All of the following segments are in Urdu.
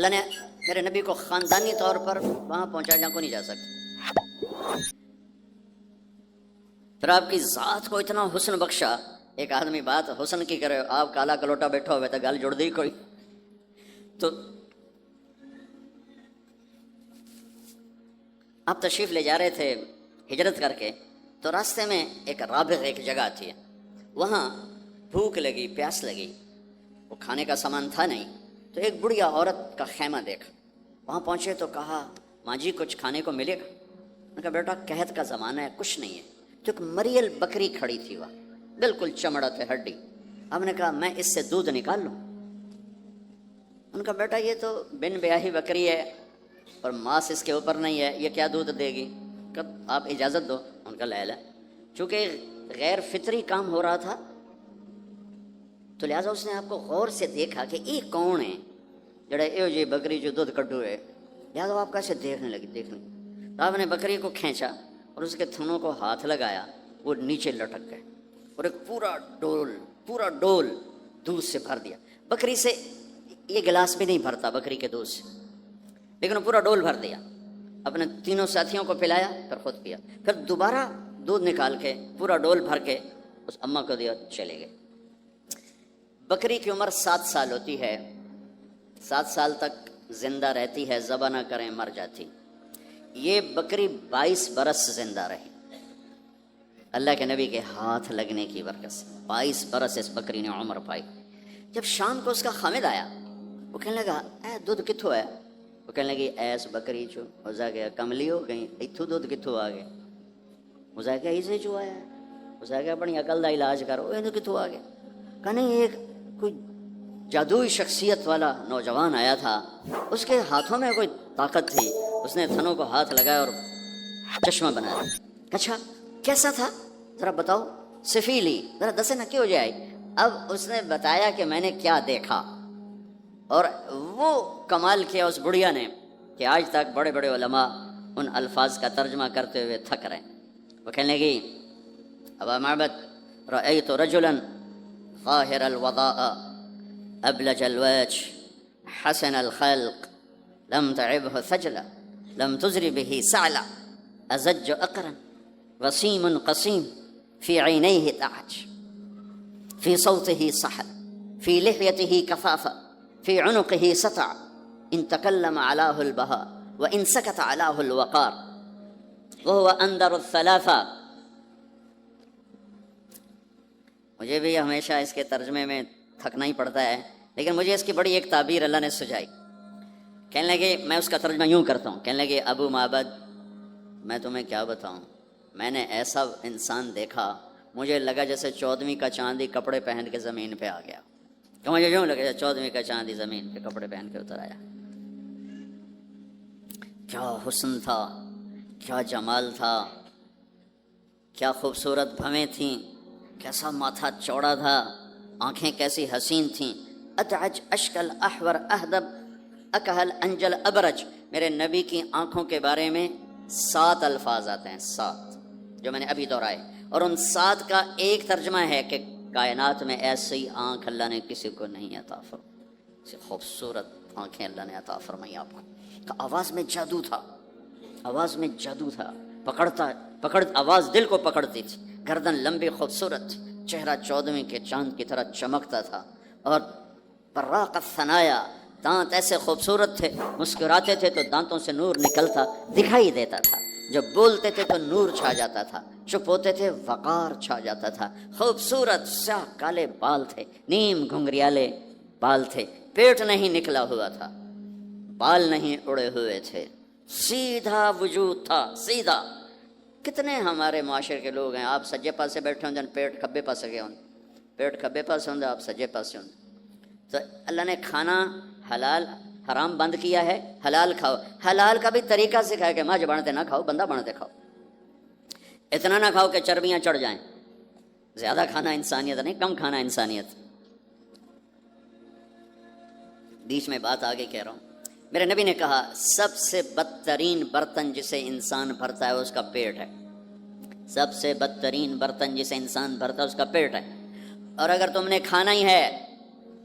اللہ نے میرے نبی کو خاندانی طور پر وہاں پہنچا جہاں کو نہیں جا سکتا. پھر آپ کی ذات کو اتنا حسن بخشا. ایک آدمی بات حسن کی کرے، آپ کالا کلوٹا بیٹھا ہوئے تو گل جڑ دی کوئی. تو آپ تشریف لے جا رہے تھے ہجرت کر کے، تو راستے میں ایک رابغ ایک جگہ تھی، وہاں بھوک لگی، پیاس لگی، وہ کھانے کا سامان تھا نہیں، تو ایک بڑھیا عورت کا خیمہ دیکھا. وہاں پہنچے تو کہا ماں جی کچھ کھانے کو ملے گا؟ میں نے کہا بیٹا قحط کا زمانہ ہے، کچھ نہیں ہے. تو ایک مریل بکری کھڑی تھی، وہاں بالکل چمڑا تھے ہڈی. اب نے کہا میں اس سے دودھ نکال لوں؟ ان کا بیٹا یہ تو بن بیاہی بکری ہے اور ماس اس کے اوپر نہیں ہے، یہ کیا دودھ دے گی؟ کہ آپ اجازت دو. ان کا لہلا چونکہ غیر فطری کام ہو رہا تھا تو لہٰذا اس نے آپ کو غور سے دیکھا کہ یہ کون ہے جڑا اے جی بکری جو دودھ کڈو ہے. لہٰذا آپ کیسے دیکھنے لگی. تو آپ نے بکری کو کھینچا اور اس کے تھنوں کو ہاتھ لگایا، وہ نیچے لٹک گئے اور ایک پورا ڈول دودھ سے بھر دیا. بکری سے یہ گلاس بھی نہیں بھرتا بکری کے دودھ سے، لیکن وہ پورا ڈول بھر دیا. اپنے تینوں ساتھیوں کو پلایا، پھر خود پیا، پھر دوبارہ دودھ نکال کے پورا ڈول بھر کے اس اماں کو دیا، چلے گئے. بکری کی عمر 7 سال ہوتی ہے، 7 سال تک زندہ رہتی ہے، ذبح نہ کریں مر جاتی. یہ بکری 22 برس زندہ رہی اللہ کے نبی کے ہاتھ لگنے کی برکت سے. 22 برس اس بکری نے عمر پائی. جب شام کو اس کا خامد آیا، وہ کہنے لگا اے دودھ کتوں ہے؟ وہ کہنے لگی ایس بکری چو ہو گیا کملی ہو گئی، اتوں دودھ کتوں آ گیا؟ مزا گیا اسے چو آیا، مزا گیا اپنی عقل کا علاج کرو، یہ کتوں آ گیا؟ کہ نہیں ایک کوئی جادوئی شخصیت والا نوجوان آیا تھا، اس کے ہاتھوں میں کوئی طاقت تھی، اس نے تھنوں کو ہاتھ لگایا اور چشمہ بنا دیا. اچھا کیسا تھا ذرا بتاؤ؟ سفیلی ذرا دسے نہ کیوں جائے. اب اس نے بتایا کہ میں نے کیا دیکھا، اور وہ کمال کیا اس بڑھیا نے کہ آج تک بڑے بڑے علماء ان الفاظ کا ترجمہ کرتے ہوئے تھک رہے. وہ کہنے لگی ابا معبد رأیت رجلا ظاہر الوضاء ابلج الوجه حسن الخلق لم تعبه ثجلا لم تزر به سعلا ازج اقرا وسيم قسيم في عينيه تعج في صوته صحل في لحيته كفافا في عنقه سطع ان تكلم علاه البهاء وان سكت علاه الوقار وهو اندر الثلاثه. مجھے بھی ہمیشہ اس کے ترجمے میں تھکنا ہی پڑتا ہے، لیکن مجھے اس کی بڑی ایک تعبیر اللہ نے سجائی. کہنے لگے میں اس کا ترجمہ یوں کرتا ہوں، کہنے لگے ابو معبد میں تمہیں کیا بتاؤں، میں نے ایسا انسان دیکھا مجھے لگا جیسے 14ویں کا چاندی کپڑے پہن کے زمین پہ آ گیا. کہ مجھے یوں لگا جیسے 14ویں کا چاندی زمین پہ کپڑے پہن کے اتر آیا. کیا حسن تھا، کیا جمال تھا، کیا خوبصورت بھویں تھیں، کیسا ماتھا چوڑا تھا، آنکھیں کیسی حسین تھیں. اتعج اشکل احور اہدب اکہل انجل ابرج. میرے نبی کی آنکھوں کے بارے میں 7 الفاظ آتے ہیں، 7 جو میں نے ابھی دہرائے، اور ان 7 کا ایک ترجمہ ہے کہ کائنات میں ایسی آنکھ اللہ نے کسی کو نہیں عطا فرمائی، ایسی خوبصورت آنکھیں اللہ نے عطا فرمائی آپ کو. کہ آواز میں جادو تھا، آواز میں جادو تھا، آواز دل کو پکڑتی تھی. گردن لمبی خوبصورت تھی، چہرہ 14ویں کے چاند کی طرح چمکتا تھا، اور براق الثنایا، دانت ایسے خوبصورت تھے، مسکراتے تھے تو دانتوں سے نور نکلتا دکھائی دیتا تھا، جب بولتے تھے تو نور چھا جاتا تھا، چپ ہوتے تھے وقار چھا جاتا تھا. خوبصورت سیاہ کالے بال تھے، نیم گھنگریالے بال تھے، پیٹ نہیں نکلا ہوا تھا، بال نہیں اڑے ہوئے تھے، سیدھا وجود تھا، سیدھا. کتنے ہمارے معاشرے کے لوگ ہیں، آپ سجے پاسے بیٹھے ہوں پیٹ کھبے پاسے گئے ہوں، پیٹ کھبے پاسے ہوں آپ سجے پاسے ہوں. تو اللہ نے کھانا حلال حرام بند کیا ہے، حلال کھاؤ. حلال کا بھی طریقہ سکھایا کہ ماج بنتے نہ کھاؤ، بندہ بنتے کھاؤ. اتنا نہ کھاؤ کہ چربیاں چڑھ جائیں. زیادہ کھانا انسانیت نہیں، کم کھانا انسانیت. بیچ میں بات آگے کہہ رہا ہوں. میرے نبی نے کہا سب سے بدترین برتن جسے انسان بھرتا ہے اس کا پیٹ ہے. سب سے بدترین برتن جسے انسان بھرتا ہے اس کا پیٹ ہے. اور اگر تم نے کھانا ہی ہے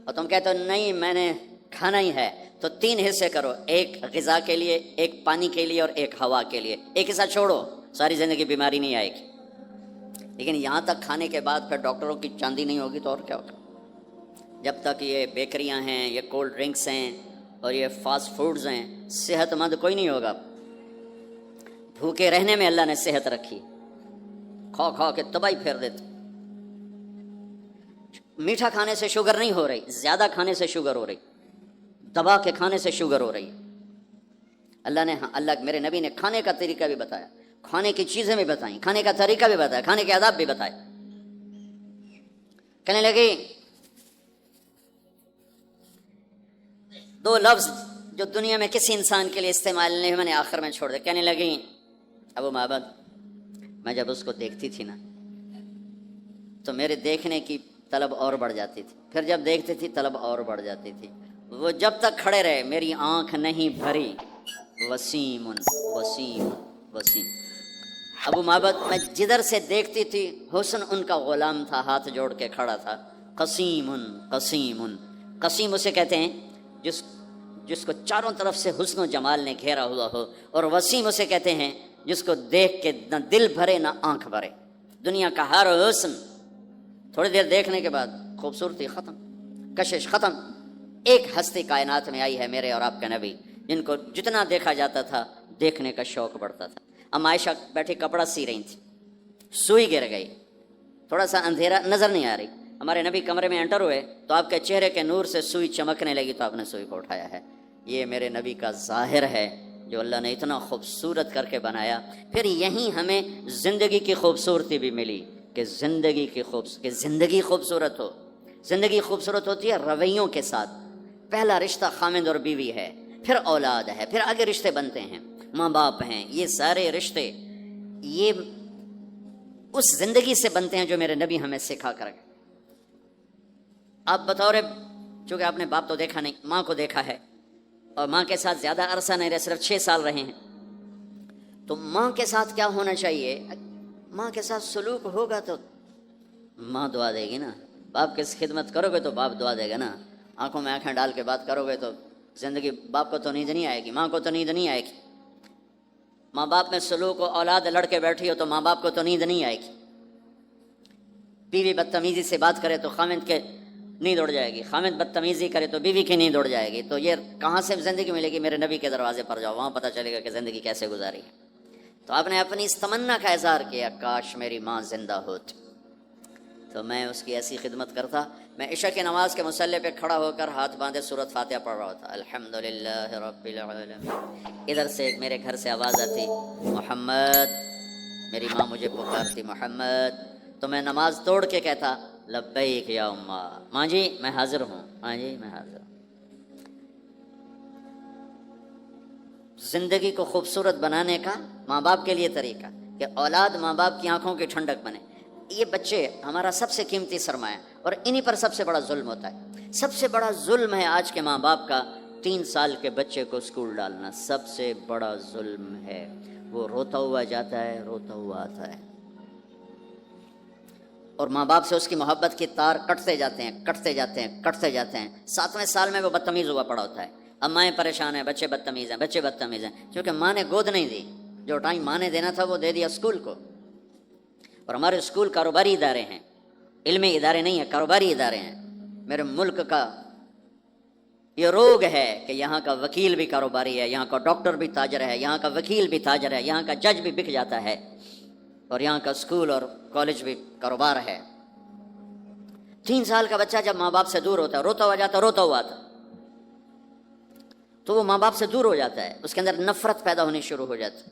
اور تم کہتے ہو نہیں میں نے کھانا ہی ہے، تو 3 حصے کرو، ایک غذا کے لیے، ایک پانی کے لیے اور ایک ہوا کے لیے. ایک حصہ چھوڑو، ساری زندگی بیماری نہیں آئے گی. لیکن یہاں تک کھانے کے بعد پھر ڈاکٹروں کی چاندی نہیں ہوگی تو اور کیا ہوگا؟ جب تک یہ بیکریاں ہیں، یہ کولڈ ڈرنکس ہیں اور یہ فاسٹ فوڈز ہیں، صحت مند کوئی نہیں ہوگا. بھوکے رہنے میں اللہ نے صحت رکھی، کھا کھا کے تباہی پھیر دیتے. میٹھا کھانے سے شوگر نہیں ہو رہی، زیادہ کھانے سے شوگر ہو رہی، دبا کے کھانے سے شوگر ہو رہی. اللہ میرے نبی نے کھانے کا طریقہ بھی بتایا، کھانے کی چیزیں بھی بتائیں، کھانے کا طریقہ بھی بتایا، کھانے کے آداب بھی بتائے. کہنے لگی 2 لفظ جو دنیا میں کسی انسان کے لیے استعمال نہیں، میں نے آخر میں چھوڑ دیا. کہنے لگی ابو معبد، میں جب اس کو دیکھتی تھی نا تو میرے دیکھنے کی طلب اور بڑھ جاتی تھی، پھر جب دیکھتی تھی طلب اور بڑھ جاتی تھی. وہ جب تک کھڑے رہے میری آنکھ نہیں بھری. وسیم وسیم وسیم. ابو معبد میں جدھر سے دیکھتی تھی حسن ان کا غلام تھا، ہاتھ جوڑ کے کھڑا تھا. قسیم قسیم. قسیم اسے کہتے ہیں جس کو چاروں طرف سے حسن و جمال نے گھیرا ہوا ہو، اور وسیم اسے کہتے ہیں جس کو دیکھ کے نہ دل بھرے نہ آنکھ بھرے. دنیا کا ہر حسن تھوڑی دیر دیکھنے کے بعد خوبصورتی ختم، کشش ختم. ایک ہستی کائنات میں آئی ہے میرے اور آپ کا نبی، جن کو جتنا دیکھا جاتا تھا دیکھنے کا شوق بڑھتا تھا. ام عائشہ بیٹھی کپڑا سی رہی تھی، سوئی گر گئی، تھوڑا سا اندھیرا نظر نہیں آ رہی. ہمارے نبی کمرے میں انٹر ہوئے تو آپ کے چہرے کے نور سے سوئی چمکنے لگی تو آپ نے سوئی کو اٹھایا ہے. یہ میرے نبی کا ظاہر ہے جو اللہ نے اتنا خوبصورت کر کے بنایا. پھر یہیں ہمیں زندگی کی خوبصورتی بھی ملی کہ زندگی خوبصورت ہو. زندگی خوبصورت ہوتی ہے رویوں کے ساتھ. پہلا رشتہ خامند اور بیوی ہے، پھر اولاد ہے، پھر آگے رشتے بنتے ہیں، ماں باپ ہیں. یہ سارے رشتے یہ اس زندگی سے بنتے ہیں جو میرے نبی ہمیں سکھا کر گئے. آپ بطور، چونکہ آپ نے باپ تو دیکھا نہیں، ماں کو دیکھا ہے، اور ماں کے ساتھ زیادہ عرصہ نہیں رہے، صرف 6 سال رہے ہیں. تو ماں کے ساتھ کیا ہونا چاہیے؟ ماں کے ساتھ سلوک ہوگا تو ماں دعا دے گی نا. باپ کی خدمت کرو گے تو باپ دعا دے گا نا. آنکھوں میں آنکھیں ڈال کے بات کرو گے تو زندگی، باپ کو تو نیند نہیں آئے گی، ماں کو تو نیند نہیں آئے گی. ماں باپ میں سلوک و اولاد لڑ کے بیٹھی ہو تو ماں باپ کو تو نیند نہیں آئے گی. بیوی بدتمیزی سے بات کرے تو خامند کے نیند اڑ جائے گی، خامند بدتمیزی کرے تو بیوی کی نیند اڑ جائے گی. تو یہ کہاں سے زندگی ملے گی؟ میرے نبی کے دروازے پر جاؤ، وہاں پتہ چلے گا کہ زندگی کیسے گزاری ہے. تو آپ نے اپنی اس تمنا کا اظہار کیا، کاش میری ماں زندہ ہوتی تو میں اس کی ایسی خدمت کرتا. میں عشاء کی نماز کے مصلی پہ کھڑا ہو کر ہاتھ باندھے سورۃ فاتحہ پڑھ رہا تھا، الحمدللہ رب العالمین. ادھر سے میرے گھر سے آواز آتی، محمد. میری ماں مجھے پکارتی، محمد. تو میں نماز توڑ کے کہتا، لبیک یا اماں. ماں جی میں حاضر ہوں، ماں جی میں حاضر ہوں. زندگی کو خوبصورت بنانے کا ماں باپ کے لیے طریقہ کہ اولاد ماں باپ کی آنکھوں کی ٹھنڈک بنے. یہ بچے ہمارا سب سے قیمتی سرمایہ، اور انہی پر سب سے بڑا ظلم ہوتا ہے. سب سے بڑا ظلم ہے آج کے ماں باپ کا 3 سال کے بچے کو اسکول ڈالنا. سب سے بڑا ظلم ہے. وہ روتا ہوا جاتا ہے، روتا ہوا آتا ہے، اور ماں باپ سے اس کی محبت کی تار کٹتے جاتے ہیں، کٹتے جاتے ہیں، کٹتے جاتے ہیں. 7ویں سال میں وہ بدتمیز ہوا پڑا ہوتا ہے. اب مائیں پریشان ہیں، بچے بدتمیز ہیں، بچے بدتمیز ہیں، کیونکہ ماں نے گود نہیں دی. جو ٹائم ماں نے دینا تھا وہ دے دیا اسکول کو. اور ہمارے اسکول کاروباری ادارے ہیں، علمی ادارے نہیں ہیں، کاروباری ادارے ہیں. میرے ملک کا یہ روگ ہے کہ یہاں کا وکیل بھی کاروباری ہے، یہاں کا ڈاکٹر بھی تاجر ہے، یہاں کا وکیل بھی تاجر ہے، یہاں کا جج بھی بک جاتا ہے، اور یہاں کا اسکول اور کالج بھی کاروبار ہے. 3 سال کا بچہ جب ماں باپ سے دور ہوتا ہے، روتا ہوا جاتا، روتا ہوا آتا، تو وہ ماں باپ سے دور ہو جاتا ہے، اس کے اندر نفرت پیدا ہونی شروع ہو جاتی.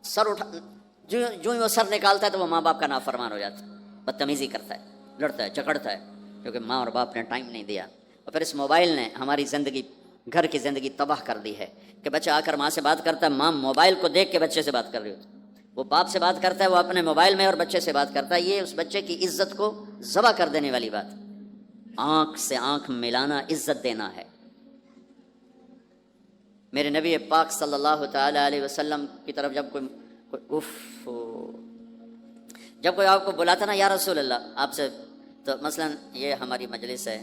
سر اٹھا، جو ہی وہ سر نکالتا ہے تو وہ ماں باپ کا نافرمان ہو جاتا ہے، بدتمیزی کرتا ہے، لڑتا ہے، جھگڑتا ہے، کیونکہ ماں اور باپ نے ٹائم نہیں دیا. اور پھر اس موبائل نے ہماری زندگی، گھر کی زندگی تباہ کر دی ہے کہ بچہ آ کر ماں سے بات کرتا ہے، ماں موبائل کو دیکھ کے بچے سے بات کر رہی ہوتی. وہ باپ سے بات کرتا ہے، وہ اپنے موبائل میں، اور بچے سے بات کرتا ہے. یہ اس بچے کی عزت کو ذبح کر دینے والی بات. آنکھ سے آنکھ ملانا عزت دینا ہے. میرے نبی پاک صلی اللہ تعالی علیہ وسلم کی طرف جب جب کوئی آپ کو بلاتا نا، یا رسول اللہ، آپ سے، تو مثلا یہ ہماری مجلس ہے،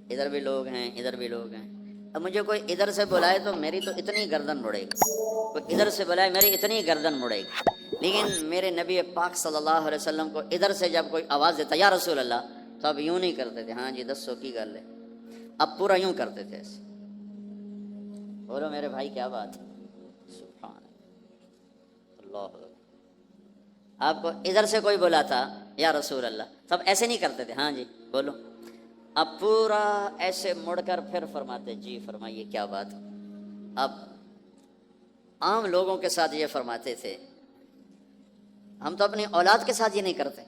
ادھر بھی لوگ ہیں ادھر بھی لوگ ہیں. اب مجھے کوئی ادھر سے بلائے تو میری تو اتنی گردن مڑے گی، کوئی ادھر سے بلائے میری اتنی گردن مڑے گی. لیکن میرے نبی پاک صلی اللہ علیہ وسلم کو ادھر سے جب کوئی آواز دیتا یا رسول اللہ، تو اب یوں نہیں کرتے تھے ہاں جی دسو کی گل ہے، اب پورا یوں کرتے تھے ایسے. بولو میرے بھائی کیا بات ہے، سبحان اللہ. آپ کو ادھر سے کوئی بولا تھا یا رسول اللہ، تب ایسے نہیں کرتے تھے ہاں جی بولو. اب پورا ایسے مڑ کر پھر فرماتے جی فرمائیے کیا بات. اب عام لوگوں کے ساتھ یہ فرماتے تھے، ہم تو اپنی اولاد کے ساتھ یہ نہیں کرتے،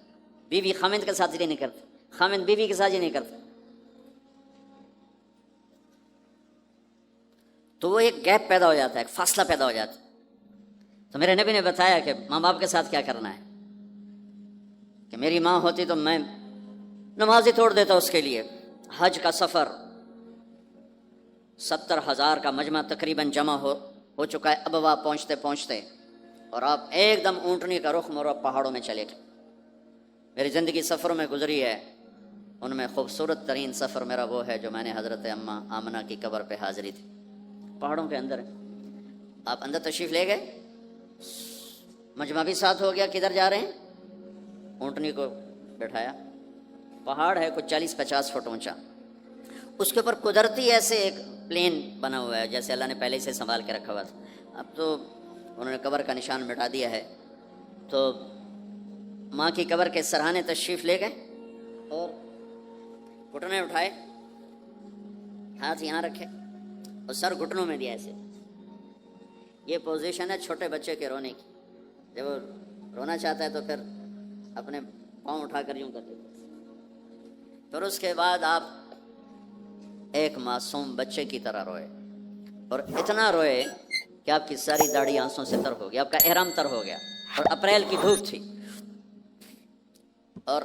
بیوی خامند کے ساتھ یہ نہیں کرتے، خامند بیوی کے ساتھ یہ نہیں کرتے. تو وہ ایک گیپ پیدا ہو جاتا ہے، ایک فاصلہ پیدا ہو جاتا ہے. تو میرے نبی نے بتایا کہ ماں باپ کے ساتھ کیا کرنا ہے، کہ میری ماں ہوتی تو میں نماز ہی توڑ دیتا اس کے لیے. حج کا سفر 70,000 کا مجمع تقریباً جمع ہو چکا ہے اب وہاں پہنچتے پہنچتے، اور آپ ایک دم اونٹنی کا رخ موڑ پہاڑوں میں چلے گئے. میری زندگی سفروں میں گزری ہے، ان میں خوبصورت ترین سفر میرا وہ ہے جو میں نے حضرت اماں آمنہ کی قبر پہ حاضری تھی، پہاڑوں کے اندر. آپ اندر تشریف لے گئے، مجمع بھی ساتھ ہو گیا، کدھر جا رہے ہیں، اونٹنی کو بٹھایا. پہاڑ ہے کچھ 40-50 فٹ اونچا، اس کے اوپر قدرتی ایسے ایک پلین بنا ہوا ہے جیسے اللہ نے پہلے سے سنبھال کے رکھا ہوا تھا. اب تو انہوں نے قبر کا نشان مٹا دیا ہے. تو ماں کی قبر کے سرہانے تشریف لے گئے اور گھٹنے اٹھائے، ہاتھ یہاں رکھے اور سر گھٹنوں میں دیا ایسے. یہ پوزیشن ہے چھوٹے بچے کے رونے کی، جب وہ رونا چاہتا ہے تو پھر اپنے پاؤں اٹھا کر یوں کر دیتے. پھر اس کے بعد آپ ایک معصوم بچے کی طرح روئے، اور اتنا روئے کہ آپ کی ساری داڑھی آنسوں سے تر ہو گئی، آپ کا احرام تر ہو گیا، اور اپریل کی دھوپ تھی. اور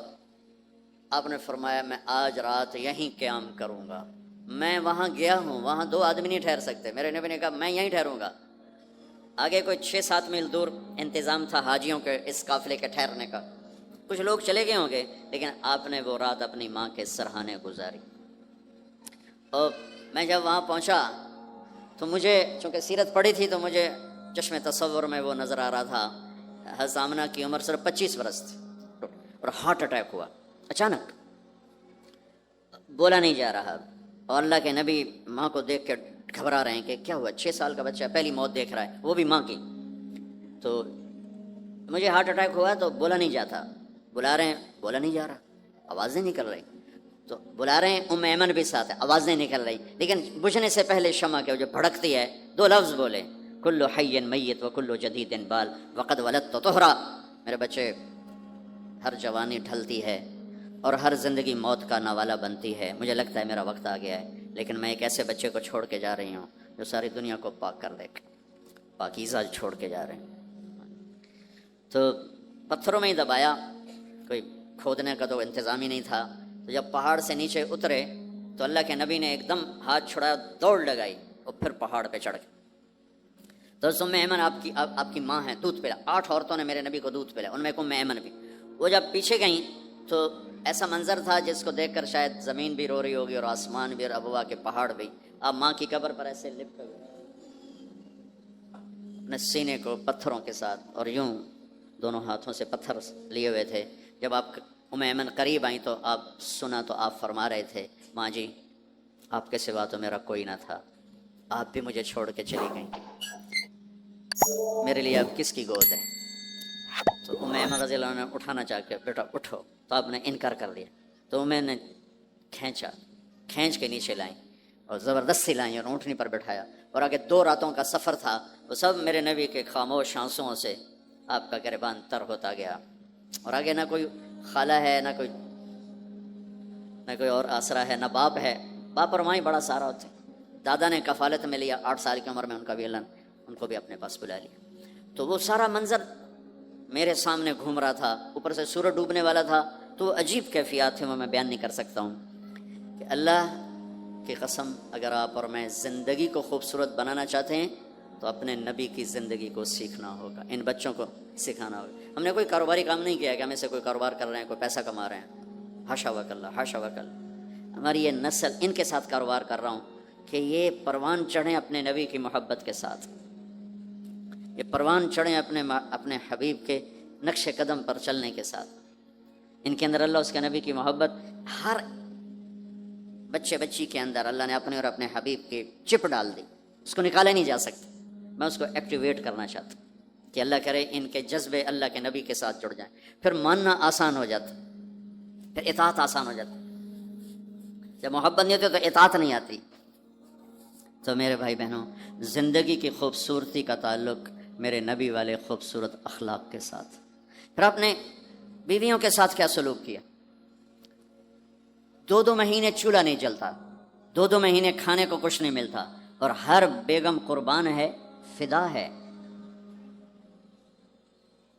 آپ نے فرمایا میں آج رات یہیں قیام کروں گا. میں وہاں گیا ہوں، وہاں 2 آدمی نہیں ٹھہر سکتے. میرے نبی نے کہا میں یہیں ٹھہروں گا. آگے کوئی 6-7 میل دور انتظام تھا حاجیوں کے اس قافلے کے ٹھہرنے کا، کچھ لوگ چلے گئے ہوں گے، لیکن آپ نے وہ رات اپنی ماں کے سرہانے گزاری. اور میں جب وہاں پہنچا تو مجھے چونکہ سیرت پڑھی تھی تو مجھے چشم تصور میں وہ نظر آ رہا تھا. حضرت آمنہ کی عمر صرف 25 برس تھی اور ہارٹ اٹیک ہوا اچانک، بولا نہیں جا رہا. اور اللہ کے نبی ماں کو دیکھ کے گھبرا رہے ہیں کہ کیا ہوا، 6 سال کا بچہ پہلی موت دیکھ رہا ہے، وہ بھی ماں کی. تو مجھے ہارٹ اٹیک ہوا تو بولا نہیں جاتا، بلا رہے ہیں بولا نہیں جا رہا، آوازیں نکل رہی. تو بلا رہے ہیں ام ایمن بھی ساتھ ہے، آوازیں نکل رہی، لیکن بجھنے سے پہلے شمع کے جو بھڑکتی ہے 2 لفظ بولے، کل حی میت و کل جدید بال وقد ولدت طہرا. میرے بچے ہر جوانی ڈھلتی ہے اور ہر زندگی موت کا نوالا بنتی ہے. مجھے لگتا ہے میرا وقت آ گیا ہے، لیکن میں ایک ایسے بچے کو چھوڑ کے جا رہی ہوں جو ساری دنیا کو پاک کر دے، پاکیزہ چھوڑ کے جا رہے ہیں. تو پتھروں میں ہی دبایا، کوئی کھودنے کا تو انتظام ہی نہیں تھا. تو جب پہاڑ سے نیچے اترے تو اللہ کے نبی نے ایک دم ہاتھ چھڑایا، دوڑ لگائی اور پھر پہاڑ پہ چڑھ گئے. تو ام ایمن آپ کی ماں ہے، دودھ پلا. 8 عورتوں نے میرے نبی کو دودھ پلا، ان میں ام ایمن بھی. وہ جب پیچھے گئیں تو ایسا منظر تھا جس کو دیکھ کر شاید زمین بھی رو رہی ہوگی اور آسمان بھی اور ابوا کے پہاڑ بھی. آپ ماں کی قبر پر ایسے لپٹے ہوئے اپنے سینے کو پتھروں کے ساتھ اور یوں دونوں ہاتھوں سے پتھر لیے ہوئے تھے. جب آپ ام ایمن قریب آئیں تو آپ سنا تو آپ فرما رہے تھے ماں جی آپ کے سوا تو میرا کوئی نہ تھا، آپ بھی مجھے چھوڑ کے چلی گئیں، میرے لیے اب کس کی گود ہے. تو ام ایمن رضی اللہ عنہ نے اٹھانا چاہ کے بیٹا اٹھو، تو آپ نے انکار کر دیا. تو میں نے کھینچ کے نیچے لائیں اور زبردستی لائیں اور اونٹنی پر بٹھایا. اور آگے 2 راتوں کا سفر تھا، وہ سب میرے نبی کے خاموش آنسوؤں سے آپ کا گریبان تر ہوتا گیا. اور آگے نہ کوئی خالہ ہے، نہ کوئی اور آسرا ہے، نہ باپ ہے. باپ اور ماں ہی بڑا سارا ہوتے. دادا نے کفالت میں لیا 8 سال کی عمر میں، ان کا بھی اللہ ان کو بھی اپنے پاس بلا لیا. تو وہ سارا منظر میرے سامنے گھوم رہا تھا، اوپر سے سورج ڈوبنے والا تھا. تو عجیب کیفیات تھے، وہ میں بیان نہیں کر سکتا ہوں. کہ اللہ کی قسم اگر آپ اور میں زندگی کو خوبصورت بنانا چاہتے ہیں تو اپنے نبی کی زندگی کو سیکھنا ہوگا، ان بچوں کو سکھانا ہوگا. ہم نے کوئی کاروباری کام نہیں کیا ہے کہ ہم اسے کوئی کاروبار کر رہے ہیں، کوئی پیسہ کما رہے ہیں، حاشا وکلا حاشا وکلا. ہماری یہ نسل، ان کے ساتھ کاروبار کر رہا ہوں کہ یہ پروان چڑھیں اپنے نبی کی محبت کے ساتھ، یہ پروان چڑھیں اپنے حبیب کے نقش قدم پر چلنے کے ساتھ. ان کے اندر اللہ اس کے نبی کی محبت، ہر بچے بچی کے اندر اللہ نے اپنے اور اپنے حبیب کی چپ ڈال دی، اس کو نکالا نہیں جا سکتا. میں اس کو ایکٹیویٹ کرنا چاہتا ہوں کہ اللہ کرے ان کے جذبے اللہ کے نبی کے ساتھ جڑ جائیں، پھر ماننا آسان ہو جاتا، پھر اطاعت آسان ہو جاتی. جب محبت نہیں ہوتی تو اطاعت نہیں آتی. تو میرے بھائی بہنوں، زندگی کی خوبصورتی کا تعلق میرے نبی والے خوبصورت اخلاق کے ساتھ. پھر اپنے بیویوں کے ساتھ کیا سلوک کیا؟ 2 مہینے چولہا نہیں جلتا، 2 مہینے کھانے کو کچھ نہیں ملتا، اور ہر بیگم قربان ہے، فدا ہے.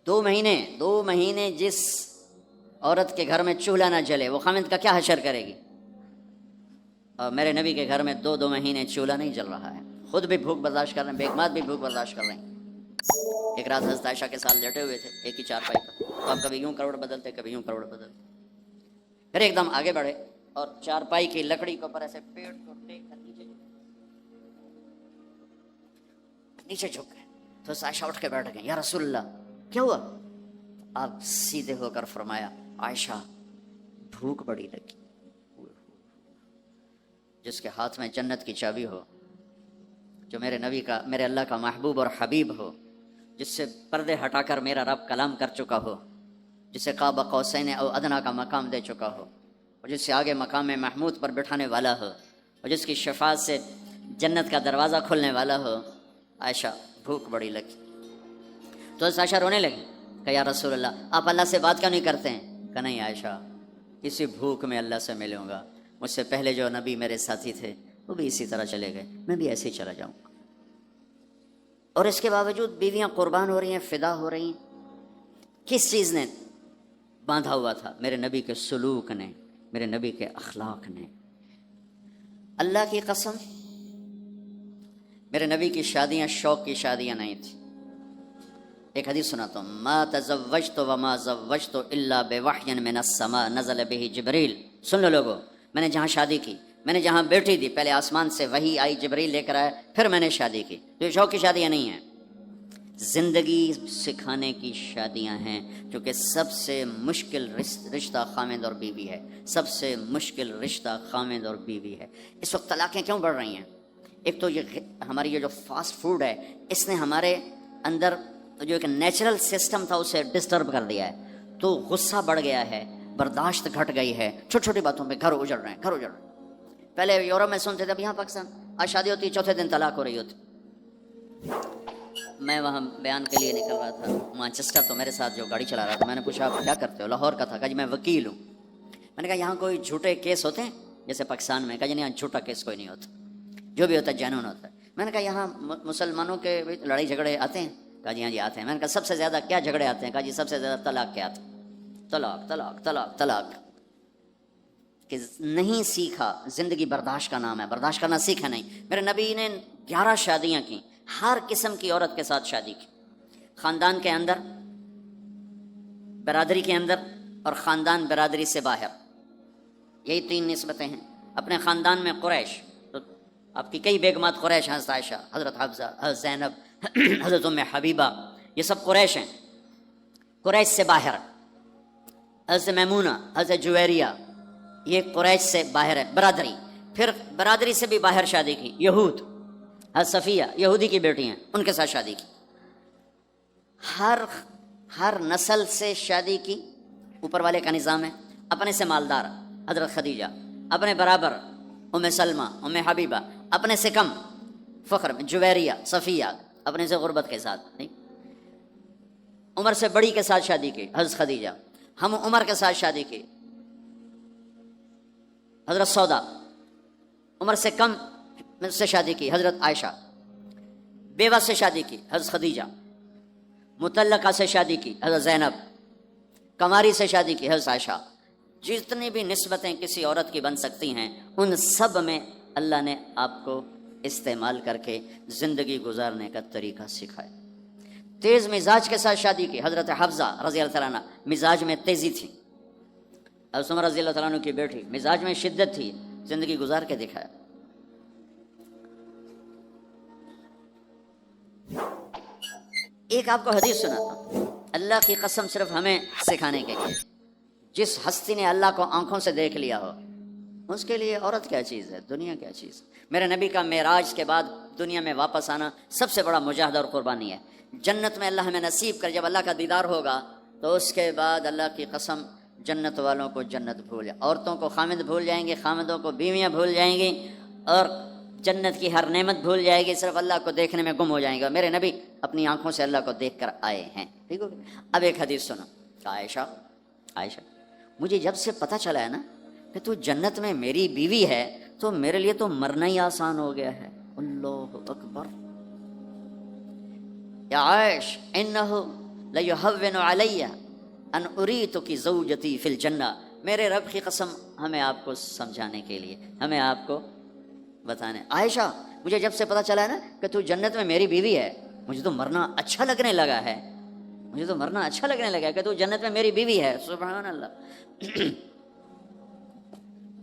2 مہینے جس عورت کے گھر میں چولہا نہ جلے وہ خامند کا کیا حشر کرے گی؟ اور میرے نبی کے گھر میں 2 مہینے چولہا نہیں جل رہا ہے، خود بھی بھوک برداشت کر رہے ہیں، بیگمات بھی بھوک برداشت کر رہے ہیں. ایک رات حضرت عائشہ کے ساتھ لیٹے ہوئے تھے ایک ہی چارپائی پر، تو آپ کبھی یوں کروڑ بدلتے کبھی یوں کروڑ بدلتے. پھر ایک دم آگے بڑھے اور چارپائی کی لکڑی کے اوپر ایسے پیڑ کو ٹیک کر نیچے جھک گئے. تو عائشہ اٹھ کے بیٹھ گئے، یا رسول اللہ کیا ہوا؟ آپ سیدھے ہو کر فرمایا، عائشہ بھوک بڑی لگی. جس کے ہاتھ میں جنت کی چابی ہو، جو میرے نبی کا، میرے اللہ کا محبوب اور حبیب ہو، جس سے پردے ہٹا کر میرا رب کلام کر چکا ہو، جسے قاب قوسین او ادنا کا مقام دے چکا ہو، اور جس سے آگے مقام محمود پر بٹھانے والا ہو، اور جس کی شفاعت سے جنت کا دروازہ کھلنے والا ہو، عائشہ بھوک بڑی لگی. تو عائشہ رونے لگی کہ یا رسول اللہ آپ اللہ سے بات کیوں نہیں کرتے ہیں؟ کہ نہیں عائشہ، اسی بھوک میں اللہ سے ملوں گا. مجھ سے پہلے جو نبی میرے ساتھی تھے وہ بھی اسی طرح چلے گئے، میں بھی ایسے ہی چلا جاؤں گا. اور اس کے باوجود بیویاں قربان ہو رہی ہیں، فدا ہو رہی ہیں. کس چیز نے باندھا ہوا تھا؟ میرے نبی کے سلوک نے، میرے نبی کے اخلاق نے. اللہ کی قسم، میرے نبی کی شادیاں شوق کی شادیاں نہیں تھیں. ایک حدیث سناتا ہوں، ما تزوجت وما زوجت الا بوحی من السماء نزل به جبریل. سن لو لوگو، میں نے جہاں شادی کی، میں نے جہاں بیٹی دی، پہلے آسمان سے وحی آئی، جبریل لے کر آیا، پھر میں نے شادی کی. تو یہ شوق کی شادیاں نہیں ہیں، زندگی سکھانے کی شادیاں ہیں. کیونکہ سب سے مشکل رشتہ خامند اور بیوی ہے، سب سے مشکل رشتہ خامند اور بیوی ہے. اس وقت طلاقیں کیوں بڑھ رہی ہیں؟ ایک تو یہ ہماری یہ جو فاسٹ فوڈ ہے، اس نے ہمارے اندر جو ایک نیچرل سسٹم تھا اسے ڈسٹرب کر دیا ہے. تو غصہ بڑھ گیا ہے، برداشت گھٹ گئی ہے، چھوٹی چھوٹی باتوں پہ گھر اجڑ رہے ہیں. پہلے یورپ میں سنتے تھے، اب یہاں پاکستان آج شادی ہوتی 4تھے دن طلاق ہو رہی ہوتی. میں وہاں بیان کے لیے نکل رہا تھا مانچسٹر، تو میرے ساتھ جو گاڑی چلا رہا تھا، میں نے پوچھا آپ کیا کرتے ہو؟ لاہور کا تھا. کہا جی میں وکیل ہوں. میں نے کہا یہاں کوئی جھوٹے کیس ہوتے ہیں جیسے پاکستان میں؟ کہا جی نہیں، یہاں جھوٹا کیس کوئی نہیں ہوتا، جو بھی ہوتا ہے جینون ہوتا ہے. میں نے کہا یہاں مسلمانوں کے لڑائی جھگڑے آتے ہیں؟ کہا جی ہاں جی آتے ہیں. میں نے کہا سب سے زیادہ کیا جھگڑے آتے ہیں؟ کہا جی سب سے زیادہ طلاق کے آتے ہیں. طلاق طلاق طلاق طلاق. کہ نہیں سیکھا، زندگی برداشت کا نام ہے، برداشت کرنا سیکھا نہیں. میرے نبی نے 11 شادیاں کی، ہر قسم کی عورت کے ساتھ شادی کی. خاندان کے اندر، برادری کے اندر، اور خاندان برادری سے باہر. یہی 3 نسبتیں ہیں. اپنے خاندان میں قریش، تو آپ کی کئی بیگمات قریش، حضرت عائشہ، حضرت حفصہ، حضرت زینب، حضرت ام حبیبہ، یہ سب قریش ہیں. قریش سے باہر حضرت میمونہ، حضرت جویریہ، یہ قریش سے باہر ہے برادری. پھر برادری سے بھی باہر شادی کی یہود، حضرت صفیہ یہودی کی بیٹی ہیں، ان کے ساتھ شادی کی. ہر نسل سے شادی کی. اوپر والے کا نظام ہے، اپنے سے مالدار حضرت خدیجہ، اپنے برابر ام سلمہ، ام حبیبہ، اپنے سے کم فخر میں جویریہ، صفیہ، اپنے سے غربت کے ساتھ نہیں. عمر سے بڑی کے ساتھ شادی کی حضرت خدیجہ. ہم عمر کے ساتھ شادی کی حضرت سودا. عمر سے کم سے شادی کی حضرت عائشہ. بیوہ سے شادی کی حضرت خدیجہ. مطلقہ سے شادی کی حضرت زینب. کنواری سے شادی کی حضرت عائشہ. جتنی بھی نسبتیں کسی عورت کی بن سکتی ہیں، ان سب میں اللہ نے آپ کو استعمال کر کے زندگی گزارنے کا طریقہ سکھایا. تیز مزاج کے ساتھ شادی کی حضرت حفصہ رضی اللہ تعالیٰ عنہ. مزاج میں تیزی تھی. حضرت عمر رضی اللہ تعالیٰ عنہ کی بیٹی، مزاج میں شدت تھی، زندگی گزار کے دکھایا۔ ایک آپ کو حدیث سناتا ہوں، اللہ کی قسم صرف ہمیں سکھانے کے لیے، جس ہستی نے اللہ کو آنکھوں سے دیکھ لیا ہو اس کے لیے عورت کیا چیز ہے، دنیا کیا چیز۔ میرے نبی کا معراج کے بعد دنیا میں واپس آنا سب سے بڑا مجاہدہ اور قربانی ہے۔ جنت میں اللہ ہمیں نصیب کر، جب اللہ کا دیدار ہوگا تو اس کے بعد اللہ کی قسم جنت والوں کو جنت بھول جائے، عورتوں کو خامد بھول جائیں گے، خامدوں کو بیویاں بھول جائیں گی، اور جنت کی ہر نعمت بھول جائے گی، صرف اللہ کو دیکھنے میں گم ہو جائیں گے۔ میرے نبی اپنی آنکھوں سے اللہ کو دیکھ کر آئے ہیں، ٹھیک ہو گیا۔ اب ایک حدیث سنو، عائشہ مجھے جب سے پتہ چلا ہے نا کہ تو جنت میں میری بیوی ہے تو میرے لیے تو مرنا ہی آسان ہو گیا ہے۔ اللہ اکبر۔ یا عائش انہ لیہون علی ان اریتک زوجتی فی الجنہ، میرے رب کی قسم ہمیں آپ کو سمجھانے کے لیے، ہمیں آپ کو بتانے، عائشہ مجھے جب سے پتہ چلا ہے نا کہ تو جنت میں میری بیوی ہے، مجھے تو مرنا اچھا لگنے لگا ہے، مجھے تو مرنا اچھا لگنے لگا ہے کہ تو جنت میں میری بیوی ہے۔ سبحان اللہ۔